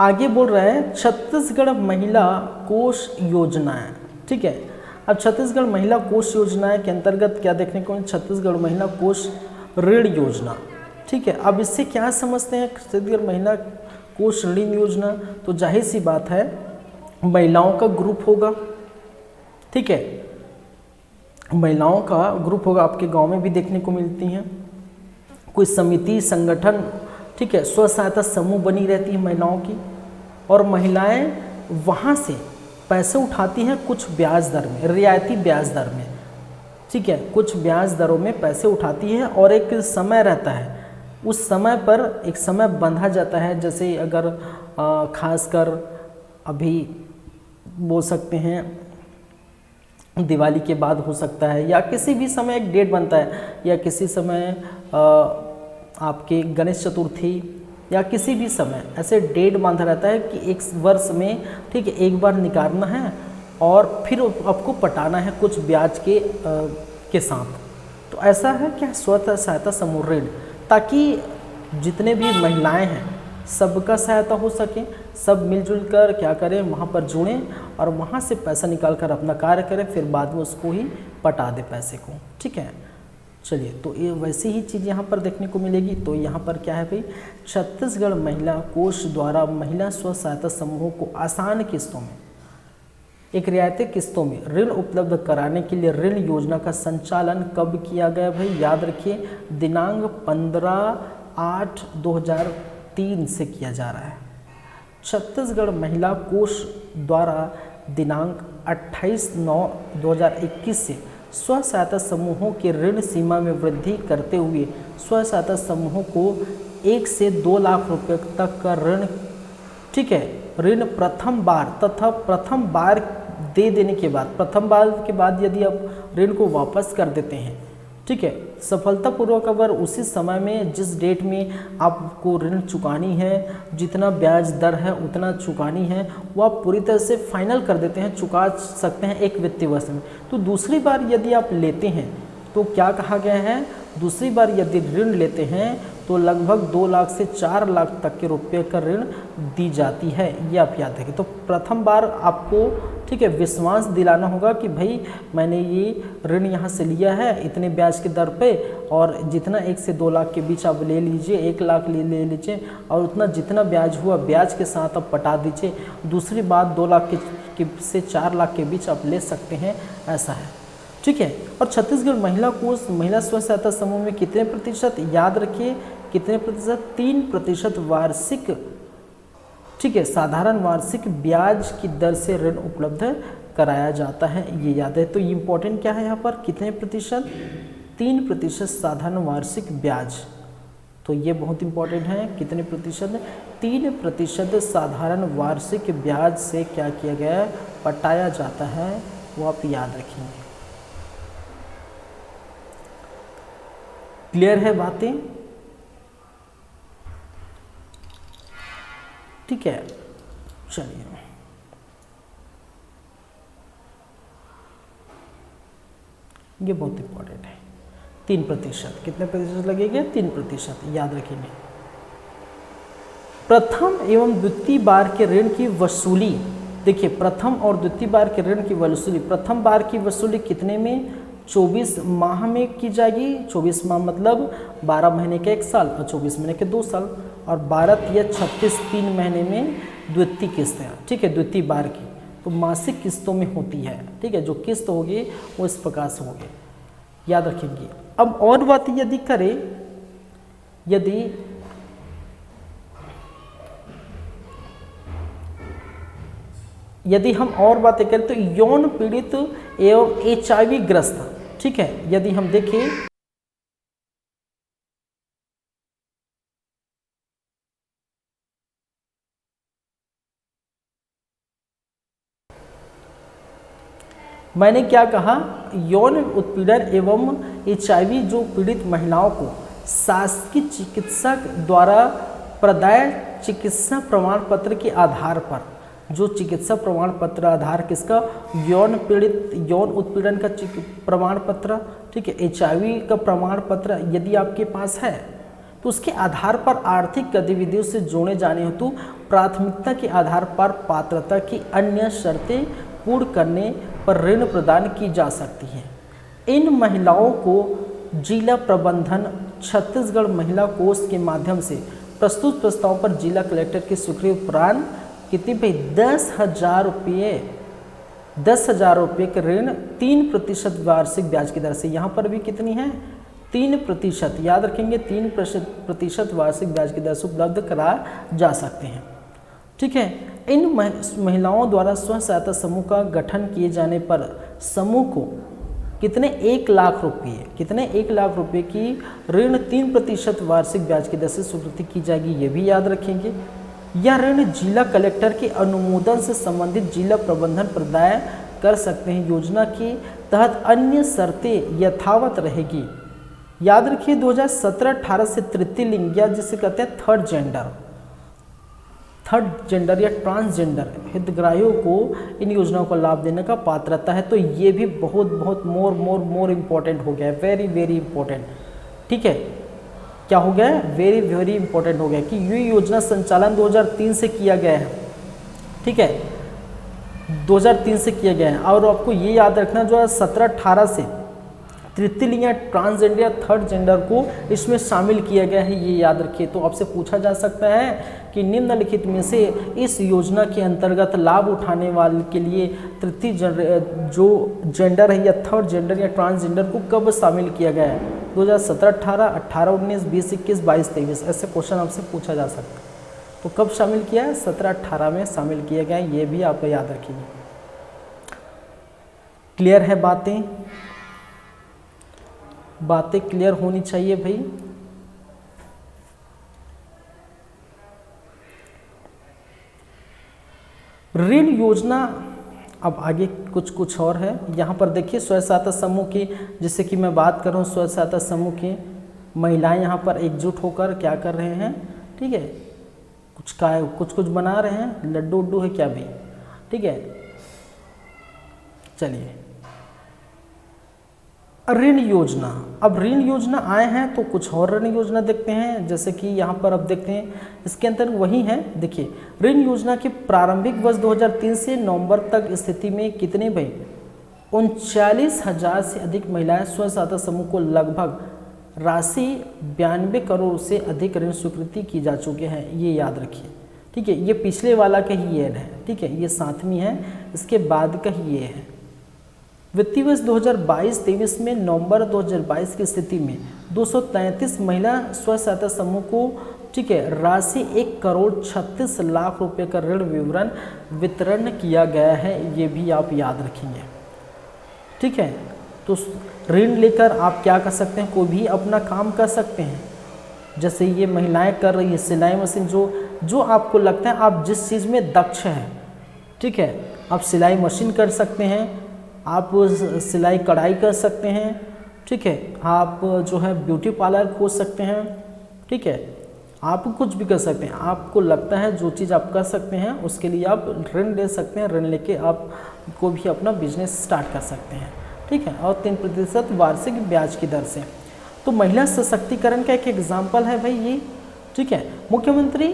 [SPEAKER 1] आगे बोल रहे हैं छत्तीसगढ़ महिला कोष योजनाएं, ठीक है। अब छत्तीसगढ़ महिला कोष योजनाएं के अंतर्गत क्या देखने को, छत्तीसगढ़ महिला कोष ऋण योजना, ठीक है। अब इससे क्या समझते हैं छत्तीसगढ़ महिला कोष ऋण योजना? तो जाहिर सी बात है, महिलाओं का ग्रुप होगा, ठीक है, महिलाओं का ग्रुप होगा। आपके गांव में भी देखने को मिलती हैं, कोई समिति, संगठन, ठीक है, स्व सहायता समूह बनी रहती है महिलाओं की, और महिलाएं वहाँ से पैसे उठाती हैं कुछ ब्याज दर में, रियायती ब्याज दर में, ठीक है, कुछ ब्याज दरों में पैसे उठाती है, और एक समय रहता है, उस समय पर एक समय बंधा जाता है। जैसे अगर खासकर अभी बोल सकते हैं दिवाली के बाद हो सकता है, या किसी भी समय एक डेट बनता है, या किसी समय आपके गणेश चतुर्थी, या किसी भी समय ऐसे डेट बांधा रहता है कि एक वर्ष में, ठीक है, एक बार निकालना है और फिर आपको पटाना है कुछ ब्याज के साथ। तो ऐसा है क्या, स्व सहायता समूह ऋण, ताकि जितने भी महिलाएं हैं सबका सहायता हो सके, सब मिलजुल कर क्या करें, वहाँ पर जुड़ें और वहाँ से पैसा निकाल कर अपना कार्य करें, फिर बाद में उसको ही पटा दे पैसे को, ठीक है। चलिए, तो ये वैसी ही चीज़ यहाँ पर देखने को मिलेगी। तो यहाँ पर क्या है भाई, छत्तीसगढ़ महिला कोष द्वारा महिला स्व सहायता समूहों को आसान किस्तों में, एक रियायती किस्तों में ऋण उपलब्ध कराने के लिए ऋण योजना का संचालन कब किया गया भाई? याद रखिए, दिनांक 15/8/2003 से किया जा रहा है। छत्तीसगढ़ महिला कोष द्वारा दिनांक 28/9/2021 से स्व सहायता समूहों के ऋण सीमा में वृद्धि करते हुए स्व सहायता समूहों को 1 से 2 लाख रुपए तक का ऋण, ठीक है, ऋण प्रथम बार तथा प्रथम बार दे देने के बाद, प्रथम बार के बाद यदि आप ऋण को वापस कर देते हैं, ठीक है, सफलतापूर्वक, अगर उसी समय में जिस डेट में आपको ऋण चुकानी है, जितना ब्याज दर है उतना चुकानी है, वो आप पूरी तरह से फाइनल कर देते हैं, चुका सकते हैं एक वित्तीय वर्ष में। तो दूसरी बार यदि आप लेते हैं तो क्या कहा गया है, दूसरी बार यदि ऋण लेते हैं तो लगभग 2 लाख से 4 लाख तक के रुपये का ऋण दी जाती है, ये आप याद रखें। तो प्रथम बार आपको, ठीक है, विश्वास दिलाना होगा कि भाई मैंने ये ऋण यहाँ से लिया है इतने ब्याज के दर पे, और जितना 1 से 2 लाख के बीच आप ले लीजिए, 1 लाख ले लीजिए, और उतना जितना ब्याज हुआ ब्याज के साथ आप पटा दीजिए। दूसरी बात 2 लाख के से 4 लाख के बीच आप ले सकते हैं, ऐसा है, ठीक है। और छत्तीसगढ़ महिला कोष महिला स्व सहायता समूह में कितने प्रतिशत, याद रखिए कितने प्रतिशत, 3% वार्षिक, ठीक है, साधारण वार्षिक ब्याज की दर से ऋण उपलब्ध कराया जाता है, ये याद है। तो इम्पोर्टेंट क्या है यहाँ पर, कितने प्रतिशत, 3% साधारण वार्षिक ब्याज, तो ये बहुत इंपॉर्टेंट है, कितने प्रतिशत, 3% साधारण वार्षिक ब्याज से क्या किया गया है, पटाया जाता है, वो आप याद रखेंगे। क्लियर है बातें, ठीक है। चलिए, ये बहुत इंपॉर्टेंट है। 3%, कितने प्रतिशत लगेगा? 3%, याद रखेंगे। प्रथम एवं द्वितीय बार के ऋण की वसूली, देखिए प्रथम और द्वितीय बार के ऋण की वसूली, प्रथम बार की वसूली कितने में? 24 माह में की जाएगी। 24 माह मतलब 12 महीने के 1 साल और 24 महीने के 2 साल, और 12 या 36 3 महीने में द्वितीय किस्त है, ठीक है, द्वितीय बार की, तो मासिक किस्तों में होती है, ठीक है। जो किस्त होगी वो इस प्रकार से होगी, याद रखेंगे। अब और बात यदि करें, यदि हम और बातें करें तो यौन पीड़ित एवं HIV ग्रस्त, ठीक है, यदि हम देखें मैंने क्या कहा, यौन उत्पीड़न एवं HIV जो पीड़ित महिलाओं को शासकीय चिकित्सक द्वारा प्रदाय चिकित्सा प्रमाण पत्र के आधार पर, जो चिकित्सा प्रमाण पत्र आधार किसका? यौन उत्पीड़न का प्रमाण पत्र, ठीक है, HIV का प्रमाण पत्र यदि आपके पास है तो उसके आधार पर आर्थिक गतिविधियों से जोड़े जाने हेतु प्राथमिकता के आधार पर पात्रता की अन्य शर्तें पूर्ण करने पर ऋण प्रदान की जा सकती है। इन महिलाओं को जिला प्रबंधन छत्तीसगढ़ महिला कोष के माध्यम से प्रस्तुत प्रस्ताव पर जिला कलेक्टर की स्वीकृति उपरांत कितनी भाई 10,000 रुपये, 10,000 रुपये के ऋण 3% वार्षिक ब्याज की दर से, यहाँ पर भी कितनी है? 3%, याद रखेंगे, 3% वार्षिक ब्याज की दर से उपलब्ध करा जा सकते हैं, ठीक है। इन महिलाओं द्वारा स्व सहायता समूह का गठन किए जाने पर समूह को कितने 1 लाख रुपये, कितने 1 लाख रुपये की ऋण 3% वार्षिक ब्याज की दर से स्वीकृति की जाएगी, ये भी याद रखेंगे। यह ऋण जिला कलेक्टर के अनुमोदन से संबंधित जिला प्रबंधन प्रदान कर सकते हैं। योजना के तहत अन्य शर्तें यथावत रहेगी। याद रखिए 2017-18 से तृतीय लिंग या जिसे कहते हैं थर्ड जेंडर या ट्रांसजेंडर हितग्राहियों को इन योजनाओं का लाभ देने का पात्रता है। तो ये भी बहुत मोर इम्पोर्टेंट हो गया है, वेरी इम्पोर्टेंट, ठीक है। क्या हो गया है? वेरी इंपॉर्टेंट हो गया कि ये योजना संचालन 2003 से किया गया है, ठीक है, 2003 से किया गया है। और आपको ये याद रखना, जो 17-18 से तृतीय लिंग या ट्रांसजेंडर या थर्ड जेंडर को इसमें शामिल किया गया है, ये याद रखिए। तो आपसे पूछा जा सकता है कि निम्नलिखित में से इस योजना के अंतर्गत लाभ उठाने वाले के लिए तृतीय जो जेंडर है या थर्ड जेंडर या ट्रांसजेंडर को कब शामिल किया गया है? 2017-18, 18-19, 20-21, 22-23, ऐसे क्वेश्चन आपसे पूछा जा सकता है। तो कब शामिल किया है? 17-18 में शामिल किया गया है, ये भी आप याद रखिए। क्लियर है बातें क्लियर होनी चाहिए भाई। ऋण योजना, अब आगे कुछ और है। यहाँ पर देखिए स्वयं सहायता समूह की, जिससे कि मैं बात कर रहा हूँ, स्वयं सहायता समूह की महिलाएं यहाँ पर एकजुट होकर क्या कर रहे हैं, ठीक है, कुछ बना रहे हैं, लड्डू उड्डू है क्या भी, ठीक है। चलिए ऋण योजना, अब ऋण योजना आए हैं तो कुछ और ऋण योजना देखते हैं। जैसे कि यहाँ पर अब देखते हैं, इसके अंदर वही है, देखिए ऋण योजना के प्रारंभिक वर्ष 2003 से नवंबर तक स्थिति में कितने भाई 39,000 से अधिक महिलाएं स्वयं सहायता समूह को लगभग राशि 92 करोड़ से अधिक ऋण स्वीकृति की जा चुके हैं, ये याद रखिए, ठीक है। ये पिछले वाला का ही ये है, ठीक है, ये 7वीं है, इसके बाद का ही ये है। वित्तीय वर्ष 2022-23 में नवंबर 2022 की स्थिति में 233 महिला स्व सहायता समूह को, ठीक है, राशि 1,36,00,000 रुपये का ऋण विवरण वितरण किया गया है, ये भी आप याद रखेंगे, ठीक है। तो ऋण लेकर आप क्या कर सकते हैं, कोई भी अपना काम कर सकते हैं। जैसे ये महिलाएं कर रही है सिलाई मशीन, जो आपको लगता है आप जिस चीज़ में दक्ष हैं, ठीक है, आप सिलाई मशीन कर सकते हैं, आप सिलाई कढ़ाई कर सकते हैं, ठीक है, आप जो है ब्यूटी पार्लर खोल सकते हैं, ठीक है, आप कुछ भी कर सकते हैं। आपको लगता है जो चीज़ आप कर सकते हैं उसके लिए आप ऋण ले सकते हैं, ऋण लेके आप को भी अपना बिजनेस स्टार्ट कर सकते हैं। ठीक है, और 3% वार्षिक ब्याज की दर से। तो महिला सशक्तिकरण का एक एग्जाम्पल है भाई ये, ठीक है। मुख्यमंत्री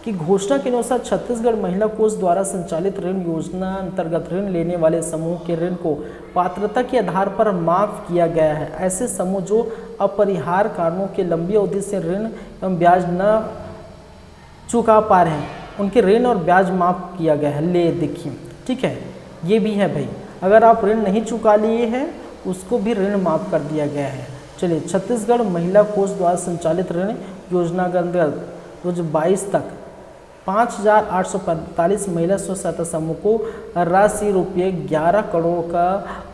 [SPEAKER 1] की घोषणा के अनुसार छत्तीसगढ़ महिला कोष द्वारा संचालित ऋण योजना अंतर्गत ऋण लेने वाले समूह के ऋण को पात्रता के आधार पर माफ किया गया है। ऐसे समूह जो अपरिहार्य कारणों के लंबी अवधि से ऋण एवं ब्याज न चुका पा रहे हैं, उनके ऋण और ब्याज माफ किया गया है। ले देखिए, ठीक है, ये भी है भाई, अगर आप ऋण नहीं चुका लिए हैं उसको भी ऋण माफ कर दिया गया है। चलिए, छत्तीसगढ़ महिला कोष द्वारा संचालित ऋण योजना के अंतर्गत 2022 तक 5,845 महिला स्व सहायता समूह को राशि रुपये 11 करोड़ का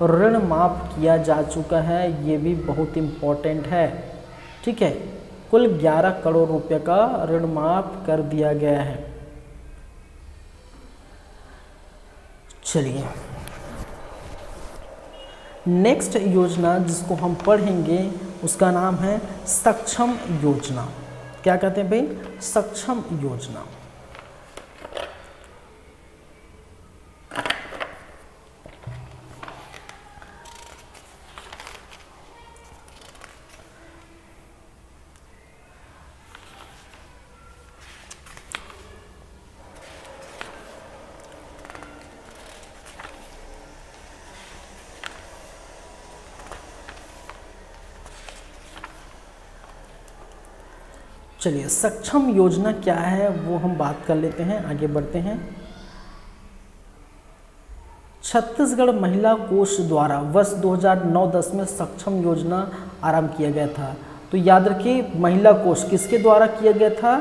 [SPEAKER 1] ऋण माफ किया जा चुका है। ये भी बहुत इम्पोर्टेंट है, ठीक है। कुल 11 करोड़ रुपये का ऋण माफ कर दिया गया है। चलिए, नेक्स्ट योजना जिसको हम पढ़ेंगे उसका नाम है सक्षम योजना। क्या कहते हैं भाई? सक्षम योजना। चलिए, सक्षम योजना क्या है वो हम बात कर लेते हैं, आगे बढ़ते हैं। छत्तीसगढ़ महिला कोष द्वारा वर्ष 2009-10 में सक्षम योजना आरंभ किया गया था। तो याद रखिए, महिला कोष किसके द्वारा किया गया था?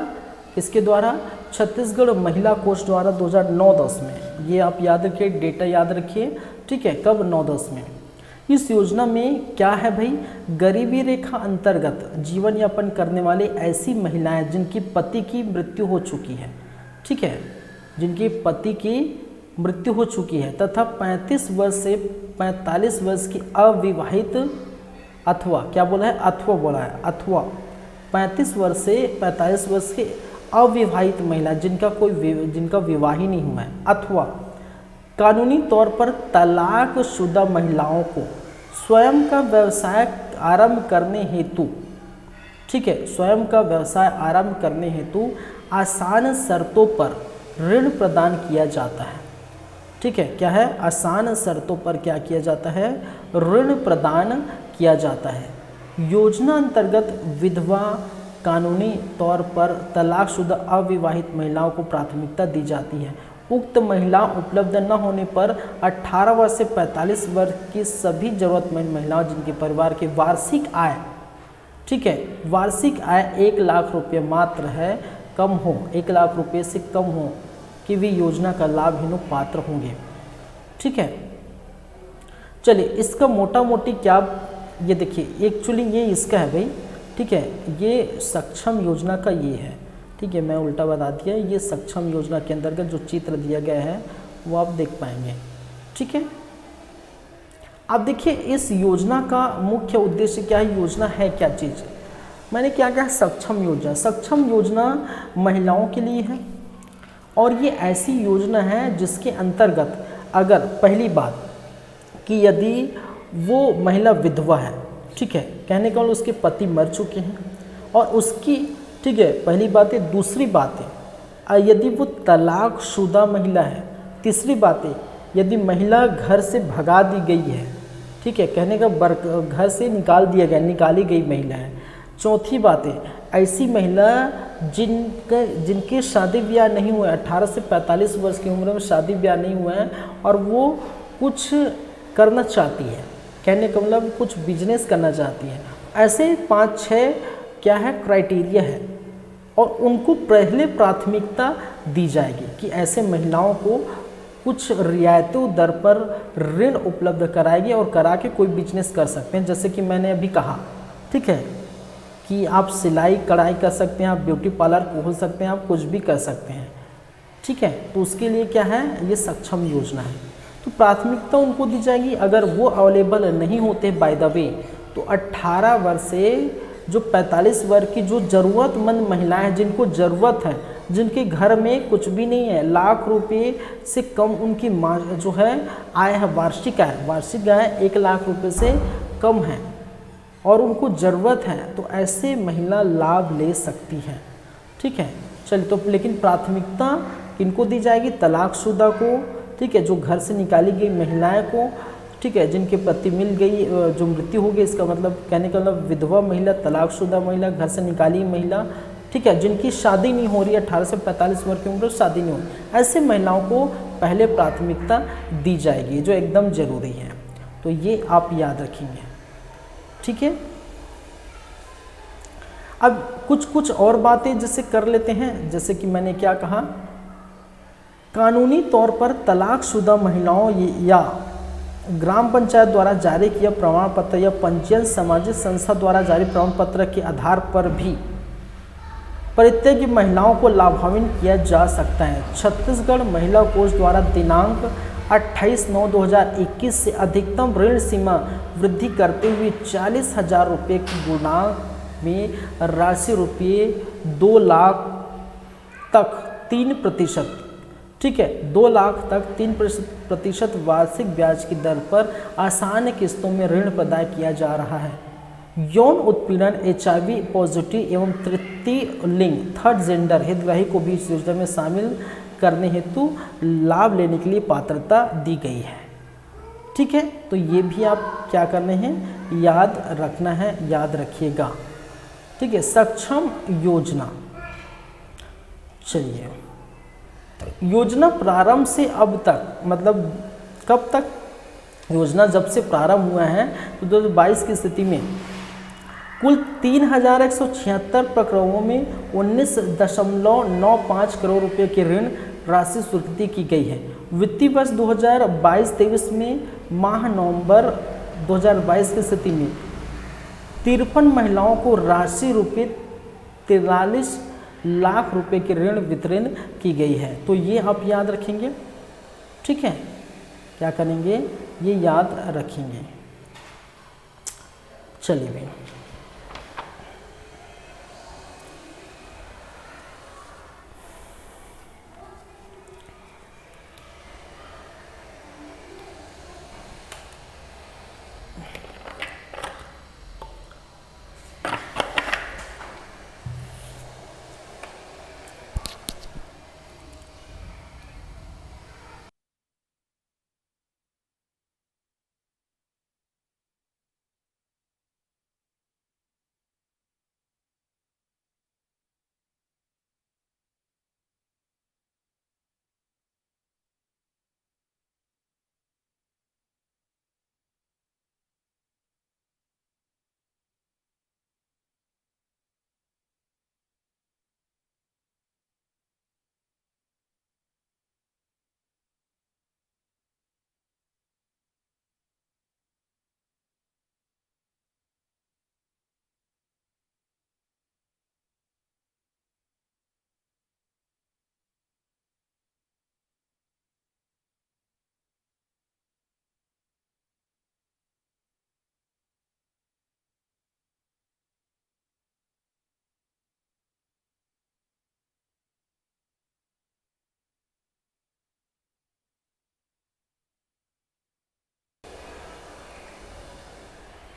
[SPEAKER 1] किसके द्वारा? छत्तीसगढ़ महिला कोष द्वारा 2009-10 में। ये आप याद रखिए, डेटा याद रखिए, ठीक है। कब? 9-10 में। इस योजना में क्या है भाई? गरीबी रेखा अंतर्गत जीवन यापन करने वाली ऐसी महिलाएं जिनकी पति की मृत्यु हो चुकी है, ठीक है, जिनके पति की मृत्यु हो चुकी है तथा 35 वर्ष से 45 वर्ष की अविवाहित, अथवा क्या बोला है? अथवा बोला है, अथवा 35 वर्ष से 45 वर्ष की अविवाहित महिला जिनका विवाह ही नहीं हुआ है, अथवा कानूनी तौर पर तलाकशुदा महिलाओं को स्वयं का व्यवसाय आरंभ करने हेतु, ठीक है, स्वयं का व्यवसाय आरंभ करने हेतु आसान शर्तों पर ऋण प्रदान किया जाता है, ठीक है। क्या है? आसान शर्तों पर क्या किया जाता है? ऋण प्रदान किया जाता है। योजना अंतर्गत विधवा, कानूनी तौर पर तलाकशुदा अविवाहित महिलाओं को प्राथमिकता दी जाती है। उक्त महिला उपलब्ध न होने पर 18 वर्ष से 45 वर्ष की सभी जरूरतमंद महिलाओं जिनके परिवार की वार्षिक आय, ठीक है, वार्षिक आय 1 लाख रुपये मात्र है, कम हो, 1 लाख रुपये से कम हो कि भी योजना का लाभ हेतु पात्र होंगे, ठीक है। चलिए, इसका मोटा मोटी क्या, ये देखिए, एक्चुअली ये इसका है भाई, ठीक है, ये सक्षम योजना का ये है, ठीक है, मैं उल्टा बता दिया। ये सक्षम योजना के अंतर्गत जो चित्र दिया गया है वो आप देख पाएंगे, ठीक है। अब देखिए, इस योजना का मुख्य उद्देश्य क्या है? योजना है क्या चीज़? मैंने क्या कहा? सक्षम योजना। सक्षम योजना महिलाओं के लिए है और ये ऐसी योजना है जिसके अंतर्गत, अगर पहली बात कि यदि वो महिला विधवा है, ठीक है, कहने का उसके पति मर चुके हैं और उसकी, ठीक है, पहली बात है। दूसरी बात है, यदि वो तलाकशुदा महिला है। तीसरी बात है, यदि महिला घर से भगा दी गई है, ठीक है, कहने का घर से निकाली गई महिला है। चौथी बात है, ऐसी महिला जिनके शादी ब्याह नहीं हुआ है, 18 से 45 वर्ष की उम्र में शादी ब्याह नहीं हुआ है और वो कुछ करना चाहती है, कहने का मतलब कुछ बिजनेस करना चाहती है। ऐसे 5-6 क्या है? क्राइटेरिया है और उनको पहले प्राथमिकता दी जाएगी कि ऐसे महिलाओं को कुछ रियायती दर पर ऋण उपलब्ध कराएगी और करा के कोई बिजनेस कर सकते हैं। जैसे कि मैंने अभी कहा, ठीक है, कि आप सिलाई कढ़ाई कर सकते हैं, आप ब्यूटी पार्लर खोल सकते हैं, आप कुछ भी कर सकते हैं, ठीक है। तो उसके लिए क्या है? ये सक्षम योजना है। तो प्राथमिकता उनको दी जाएगी। अगर वो अवेलेबल नहीं होते बाय द वे, तो 18 वर्ष से जो 45 वर्ष की जो ज़रूरतमंद महिलाएं हैं, जिनको ज़रूरत है जिनके घर में कुछ भी नहीं है, लाख रुपए से कम उनकी जो है आय है, वार्षिक आय 1 लाख रुपए से कम है और उनको ज़रूरत है, तो ऐसे महिला लाभ ले सकती है। ठीक है, चलिए तो लेकिन प्राथमिकता किनको दी जाएगी? तलाकशुदा को, ठीक है, जो घर से निकाली गई महिलाएं को, ठीक है, जिनके पति मिल गई, जो मृत्यु हो गई, इसका मतलब कहने का मतलब विधवा महिला, तलाकशुदा महिला, घर से निकाली महिला, ठीक है, जिनकी शादी नहीं हो रही है, 18 से 45 वर्ष की उम्र शादी नहीं हो रही, ऐसे महिलाओं को पहले प्राथमिकता दी जाएगी, जो एकदम ज़रूरी है। तो ये आप याद रखेंगे। ठीक है, अब कुछ और बातें जैसे कर लेते हैं, जैसे कि मैंने क्या कहा, कानूनी तौर पर तलाकशुदा महिलाओं या ग्राम पंचायत द्वारा जारी किया प्रमाण पत्र या पंजीयन सामाजिक संस्था द्वारा जारी प्रमाण पत्र के आधार पर भी परित्यक्त महिलाओं को लाभान्वित किया जा सकता है। छत्तीसगढ़ महिला कोष द्वारा दिनांक 28/9/2021 से अधिकतम ऋण सीमा वृद्धि करते हुए 40,000 रुपये की गुणांक में राशि रुपये 2 लाख तक 3%, ठीक है, 2 लाख तक 3% वार्षिक ब्याज की दर पर आसान किस्तों में ऋण प्रदान किया जा रहा है। यौन उत्पीड़न, HIV पॉजिटिव एवं तृतीय लिंग, थर्ड जेंडर हितग्राही को भी इस योजना में शामिल करने हेतु लाभ लेने के लिए पात्रता दी गई है। ठीक है, तो ये भी आप क्या करने हैं, याद रखना है, याद रखिएगा। ठीक है, सक्षम योजना, चलिए योजना प्रारंभ से अब तक, मतलब कब तक, योजना जब से प्रारंभ हुआ है तो 2022 की स्थिति में कुल 3,176 प्रकरणों में 19.95 करोड़ रुपए की ऋण राशि स्वीकृति की गई है। वित्तीय वर्ष 2022-23 में माह नवंबर 2022 की स्थिति में 53 महिलाओं को राशि रुपये 43 लाख रुपए की ऋण वितरण की गई है। तो ये आप याद रखेंगे। ठीक है, क्या करेंगे, ये याद रखेंगे। चलिए भाई,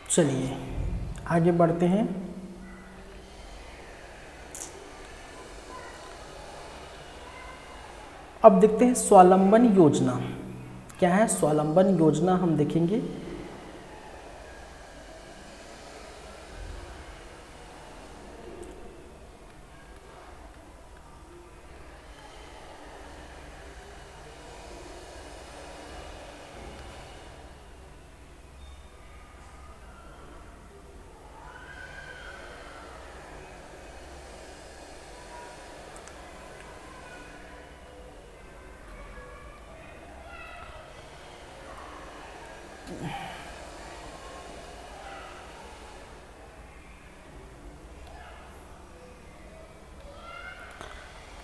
[SPEAKER 1] चलिए आगे बढ़ते हैं। अब देखते हैं स्वावलंबन योजना क्या है। स्वावलंबन योजना हम देखेंगे।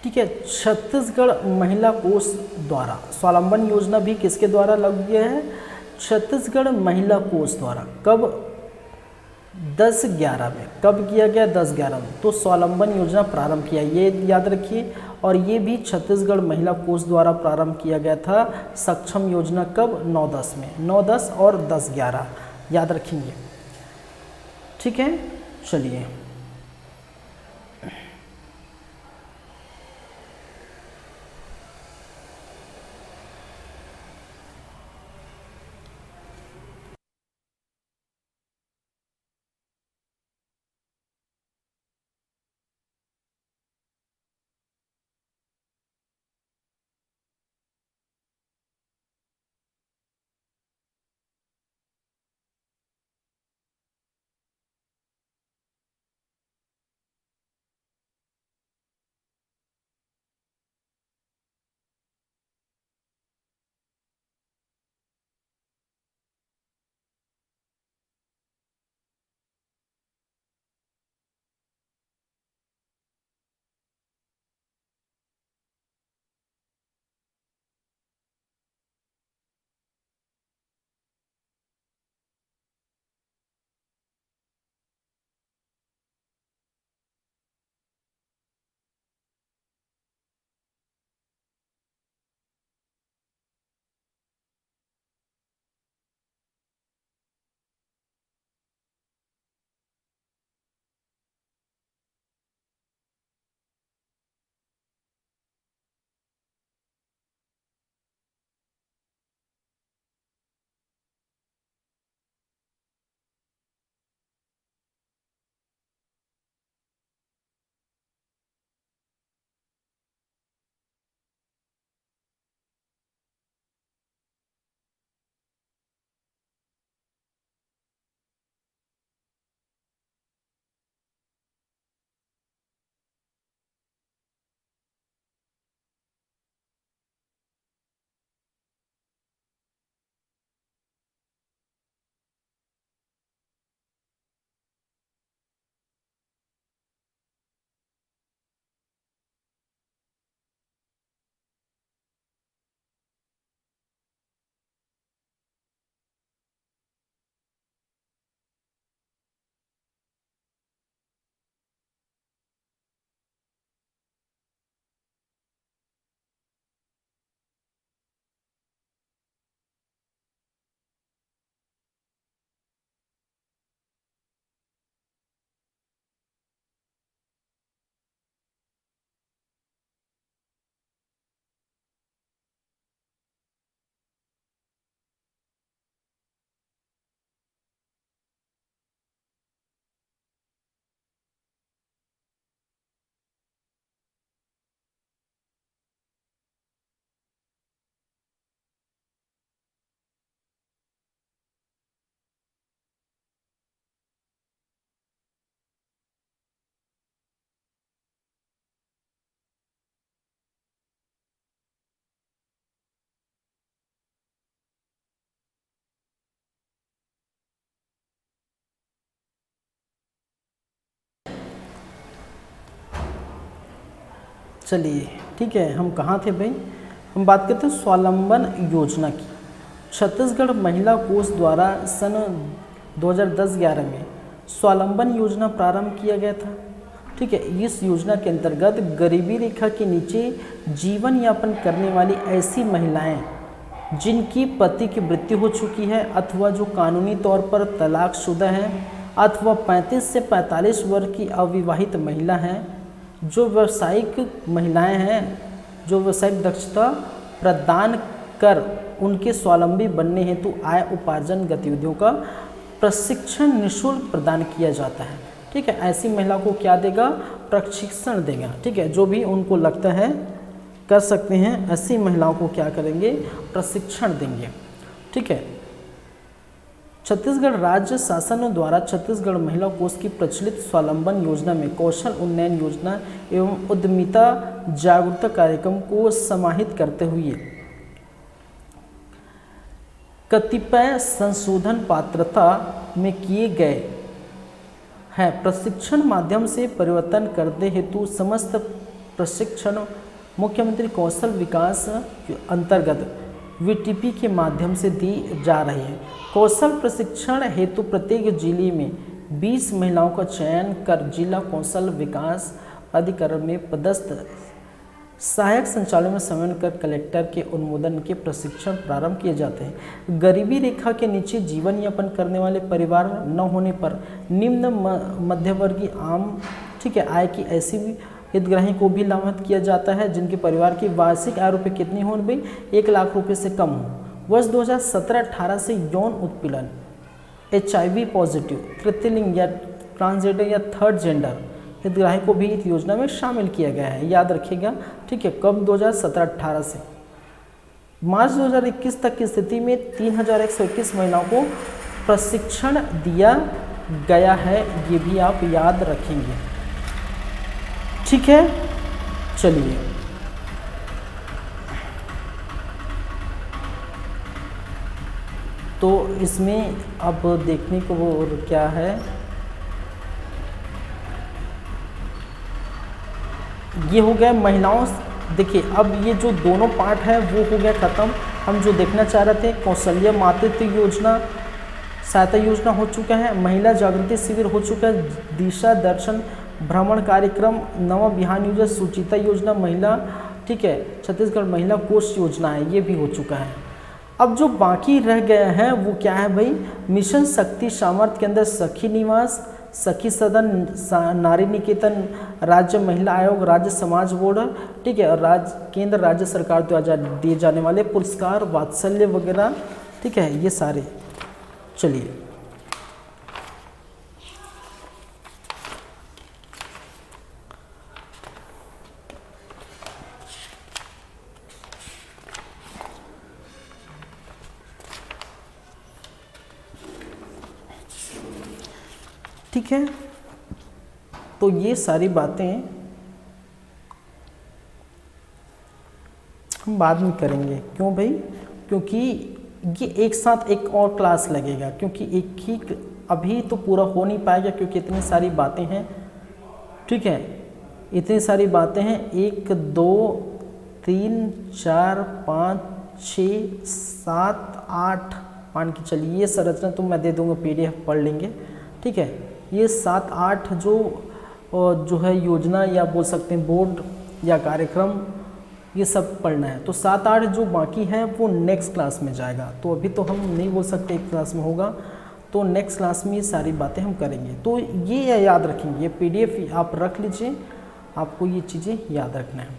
[SPEAKER 1] ठीक है, छत्तीसगढ़ महिला कोष द्वारा स्वावलंबन योजना भी किसके द्वारा लागू किया है? छत्तीसगढ़ महिला कोष द्वारा। कब? 10/11 में। कब किया गया? 10/11 में। तो स्वावलंबन योजना प्रारंभ किया, ये याद रखिए। और ये भी छत्तीसगढ़ महिला कोष द्वारा प्रारंभ किया गया था। सक्षम योजना कब? 9-10 में, 9-10 और 10-11 याद रखेंगे, ठीक है। चलिए चलिए ठीक है, हम कहाँ थे भाई? हम बात करते हैं स्वावलंबन योजना की। छत्तीसगढ़ महिला कोष द्वारा सन 2010-11 में स्वावलंबन योजना प्रारंभ किया गया था। ठीक है, इस योजना के अंतर्गत गरीबी रेखा के नीचे जीवन यापन करने वाली ऐसी महिलाएं जिनकी पति की मृत्यु हो चुकी है अथवा जो कानूनी तौर पर तलाकशुदा है अथवा 35 से 45 वर्ष की अविवाहित महिला हैं, जो व्यावसायिक महिलाएं हैं, जो व्यावसायिक दक्षता प्रदान कर उनके स्वावलंबी बनने हेतु आय उपार्जन गतिविधियों का प्रशिक्षण निःशुल्क प्रदान किया जाता है। ठीक है, ऐसी महिला को क्या देगा? प्रशिक्षण देगा। ठीक है, जो भी उनको लगता है कर सकते हैं, ऐसी महिलाओं को क्या करेंगे? प्रशिक्षण देंगे। ठीक है, छत्तीसगढ़ राज्य शासन द्वारा छत्तीसगढ़ महिला कोष की प्रचलित स्वावलंबन योजना में कौशल उन्नयन योजना एवं उद्यमिता जागरूकता कार्यक्रम को समाहित करते हुए कतिपय संशोधन पात्रता में किए गए हैं। प्रशिक्षण माध्यम से परिवर्तन करने हेतु समस्त प्रशिक्षण मुख्यमंत्री कौशल विकास अंतर्गत VTP के माध्यम से दी जा रही है। कौशल प्रशिक्षण हेतु प्रत्येक जिले में 20 महिलाओं का चयन कर जिला कौशल विकास प्राधिकरण में पदस्थ सहायक संचालन में समन्वय कर कलेक्टर के अनुमोदन के प्रशिक्षण प्रारंभ किए जाते हैं। गरीबी रेखा के नीचे जीवन यापन करने वाले परिवार न होने पर निम्न मध्यवर्गीय आम ठीक है आय की ऐसी हितग्राही को भी लाभान्वित किया जाता है जिनके परिवार की वार्षिक आय रुपये कितनी हो भाई 1 लाख रुपये से कम हो। वर्ष 2017-18 से यौन उत्पीड़न, HIV पॉजिटिव, तृतीय लिंग या ट्रांसजेंडर या थर्ड जेंडर हितग्राही को भी इस योजना में शामिल किया गया है, याद रखिएगा। ठीक है, कब 2017-18 से मार्च 2021 तक की स्थिति में 3121 महिलाओं को प्रशिक्षण दिया गया है, ये भी आप याद रखेंगे। ठीक है, चलिए तो इसमें अब देखने को वो क्या है, ये हो गया महिलाओं। देखिए अब ये जो दोनों पार्ट है वो हो गया ख़त्म। हम जो देखना चाह रहे थे कौशल्य मातृत्व योजना सहायता योजना हो चुका है, महिला जागृति शिविर हो चुका है, दिशा दर्शन भ्रमण कार्यक्रम, नवा बिहान योजना, सुचिता योजना महिला, ठीक है, छत्तीसगढ़ महिला कोष योजना है, ये भी हो चुका है। अब जो बाकी रह गया है वो क्या है भाई, मिशन शक्ति सामर्थ्य के अंदर सखी निवास, सखी सदन, नारी निकेतन, राज्य महिला आयोग, राज्य समाज बोर्ड, ठीक है, और केंद्र राज्य सरकार द्वारा दिए जाने वाले पुरस्कार, वात्सल्य वगैरह, ठीक है, ये सारे। चलिए ठीक है, तो ये सारी बातें हम बाद में करेंगे। क्यों भाई, क्योंकि ये एक साथ एक और क्लास लगेगा, क्योंकि एक ही अभी तो पूरा हो नहीं पाएगा क्योंकि इतनी सारी बातें हैं। ठीक है, इतनी सारी बातें हैं, 1 2 3 4 5 6 7 8 मान के चलिए, ये संरचना तो मैं दे दूंगा, PDF पढ़ लेंगे। ठीक है, ये 7 8 जो है योजना या बोल सकते हैं बोर्ड या कार्यक्रम, ये सब पढ़ना है। तो 7 8 जो बाकी है वो नेक्स्ट क्लास में जाएगा, तो अभी तो हम नहीं बोल सकते एक क्लास में होगा, तो नेक्स्ट क्लास में ये सारी बातें हम करेंगे। तो ये याद रखेंगे, ये PDF आप रख लीजिए, आपको ये चीज़ें याद रखना है।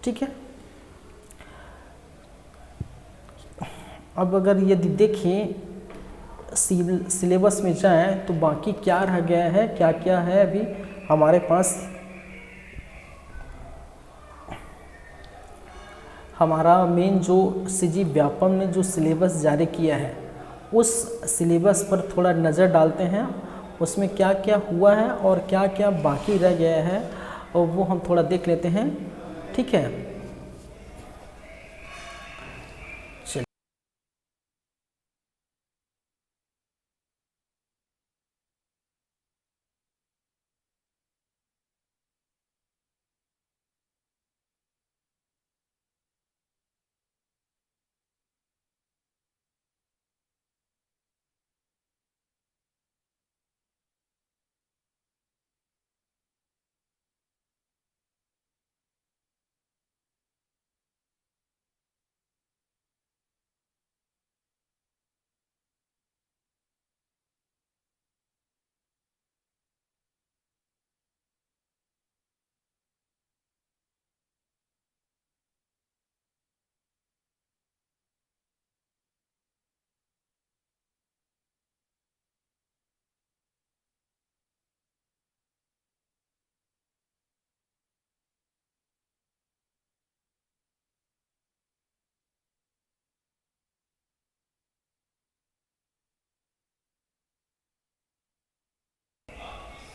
[SPEAKER 1] ठीक है, अब अगर यदि देखें सिलेबस में जाएं तो बाकी क्या रह गया है, क्या क्या है अभी हमारे पास। हमारा मेन जो CG व्यापम ने जो सिलेबस जारी किया है उस सिलेबस पर थोड़ा नज़र डालते हैं, उसमें क्या क्या हुआ है और क्या क्या बाकी रह गया है, और वो हम थोड़ा देख लेते हैं। ठीक है,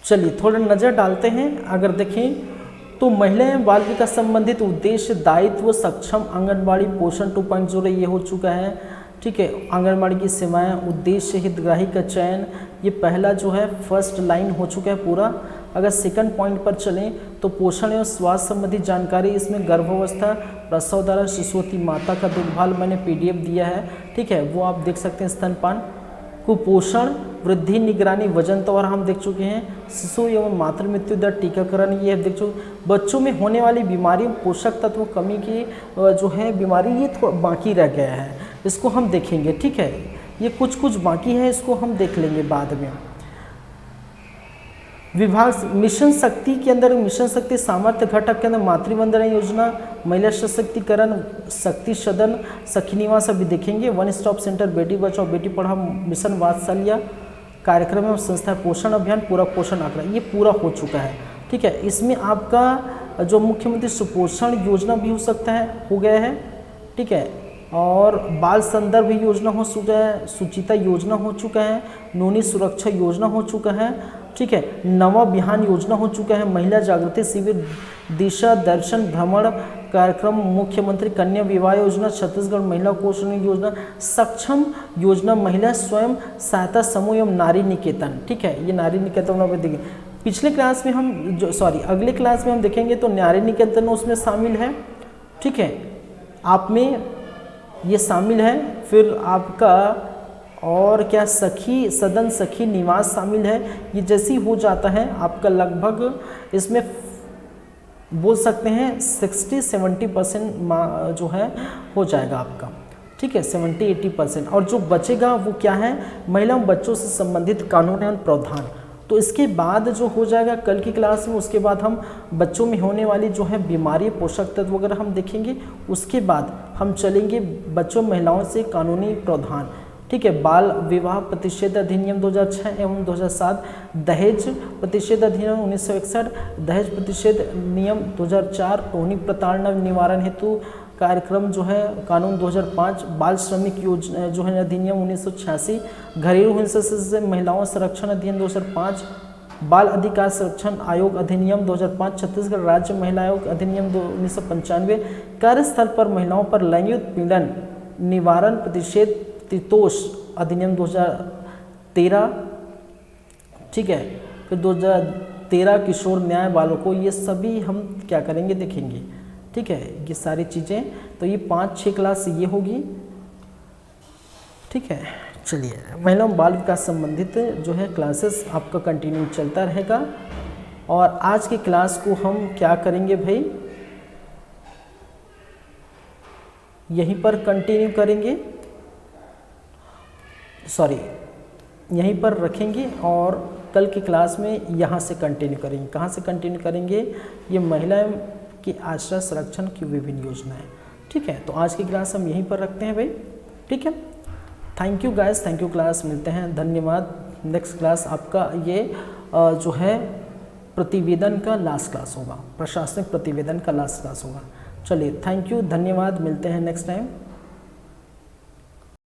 [SPEAKER 1] चलिए थोड़ा नज़र डालते हैं। अगर देखें तो महिला एवं बाल विकास संबंधित उद्देश्य, दायित्व, सक्षम आंगनबाड़ी, पोषण 2.0 ये हो चुका है। ठीक है, आंगनबाड़ी की सेवाएं, उद्देश्य, हितग्राही का चयन, ये पहला जो है फर्स्ट लाइन हो चुका है पूरा। अगर सेकंड पॉइंट पर चलें तो पोषण एवं स्वास्थ्य संबंधी जानकारी, इसमें गर्भावस्था, प्रसव दौरान शिशुवती माता का देखभाल मैंने PDF दिया है। ठीक है, वो आप देख सकते हैं। स्तनपान, कुपोषण, वृद्धि, निगरानी, वजन त्वरण हम देख चुके हैं। शिशु एवं मातृ मृत्यु दर, टीकाकरण ये देख चुके। बच्चों में होने वाली बीमारियों, पोषक तत्व कमी की जो है बीमारी, ये थोड़ा बाकी रह गया है, इसको हम देखेंगे, ठीक है। ये कुछ बाकी है, इसको हम देख लेंगे बाद में। विभाग मिशन शक्ति के अंदर, मिशन शक्ति सामर्थ्य घटक के अंदर मातृवंदना योजना, महिला सशक्तिकरण, शक्ति सदन, सखी निवास अभी देखेंगे। One stop centre, Beti Bachao Beti Padhao mission, वात्सल्य कार्यक्रम एवं संस्था, पोषण अभियान, पूरा पोषण आंकड़ा, ये पूरा हो चुका है, ठीक है। इसमें आपका जो मुख्यमंत्री सुपोषण योजना भी हो सकता है, हो गया है, ठीक है। और बाल संदर्भ योजना हो चुका है, सुचिता योजना हो चुका है, नोनी सुरक्षा योजना हो चुका है, ठीक है। नवा बिहान योजना हो चुका है, महिला जागृति शिविर, दिशा दर्शन भ्रमण कार्यक्रम, मुख्यमंत्री कन्या विवाह योजना, छत्तीसगढ़ महिला पोषण योजना, सक्षम योजना, महिला स्वयं सहायता समूह एवं नारी निकेतन, ठीक है। ये नारी निकेतन आप देखेंगे पिछले क्लास में हम अगले क्लास में हम देखेंगे तो नारी निकेतन उसमें शामिल है, ठीक है। आप में ये शामिल है, फिर आपका और क्या सखी सदन, सखी निवास शामिल है। ये जैसी हो जाता है आपका लगभग इसमें बोल सकते हैं 60-70% जो है हो जाएगा आपका, ठीक है, 70-80%। और जो बचेगा वो क्या है, महिलाओं बच्चों से संबंधित कानून एवं प्रावधान। तो इसके बाद जो हो जाएगा कल की क्लास में, उसके बाद हम बच्चों में होने वाली जो है बीमारी, पोषक तत्व वगैरह हम देखेंगे। उसके बाद हम चलेंगे बच्चों महिलाओं से कानूनी प्रावधान, ठीक है। बाल विवाह प्रतिषेध अधिनियम 2006 एवं 2007, दहेज प्रतिषेध अधिनियम 1961, दहेज प्रतिषेध नियम 2004, टोनी प्रताड़ना निवारण हेतु कार्यक्रम जो है कानून 2005, बाल श्रमिक योजना जो है अधिनियम 1986, घरेलू हिंसा से महिलाओं संरक्षण अधिनियम 2005, बाल अधिकार संरक्षण आयोग अधिनियम 2005, छत्तीसगढ़ राज्य महिला आयोग अधिनियम 1995, कार्यस्थल पर महिलाओं पर लैंगिक उत्पीड़न निवारण प्रतिषेध तितोष अधिनियम 2013, ठीक है। फिर 2013 किशोर न्याय बालकों, ये सभी हम क्या करेंगे देखेंगे, ठीक है। ये सारी चीज़ें तो ये 5-6 क्लास ये होगी, ठीक है। चलिए महिला बाल विकास संबंधित जो है क्लासेस आपका कंटिन्यू चलता रहेगा। और आज की क्लास को हम क्या करेंगे भाई, यहीं पर कंटिन्यू करेंगे, यहीं पर रखेंगे और कल की क्लास में यहाँ से कंटिन्यू करेंगे। कहाँ से कंटिन्यू करेंगे, ये महिलाओं की आश्रय संरक्षण की विभिन्न योजनाएं, ठीक है। तो आज की क्लास हम यहीं पर रखते हैं भाई, ठीक है। Thank you guys, thank you class, मिलते हैं, धन्यवाद। नेक्स्ट क्लास आपका ये जो है प्रतिवेदन का लास्ट क्लास होगा, प्रशासनिक प्रतिवेदन का लास्ट क्लास होगा। चलिए थैंक यू, धन्यवाद, मिलते हैं नेक्स्ट टाइम।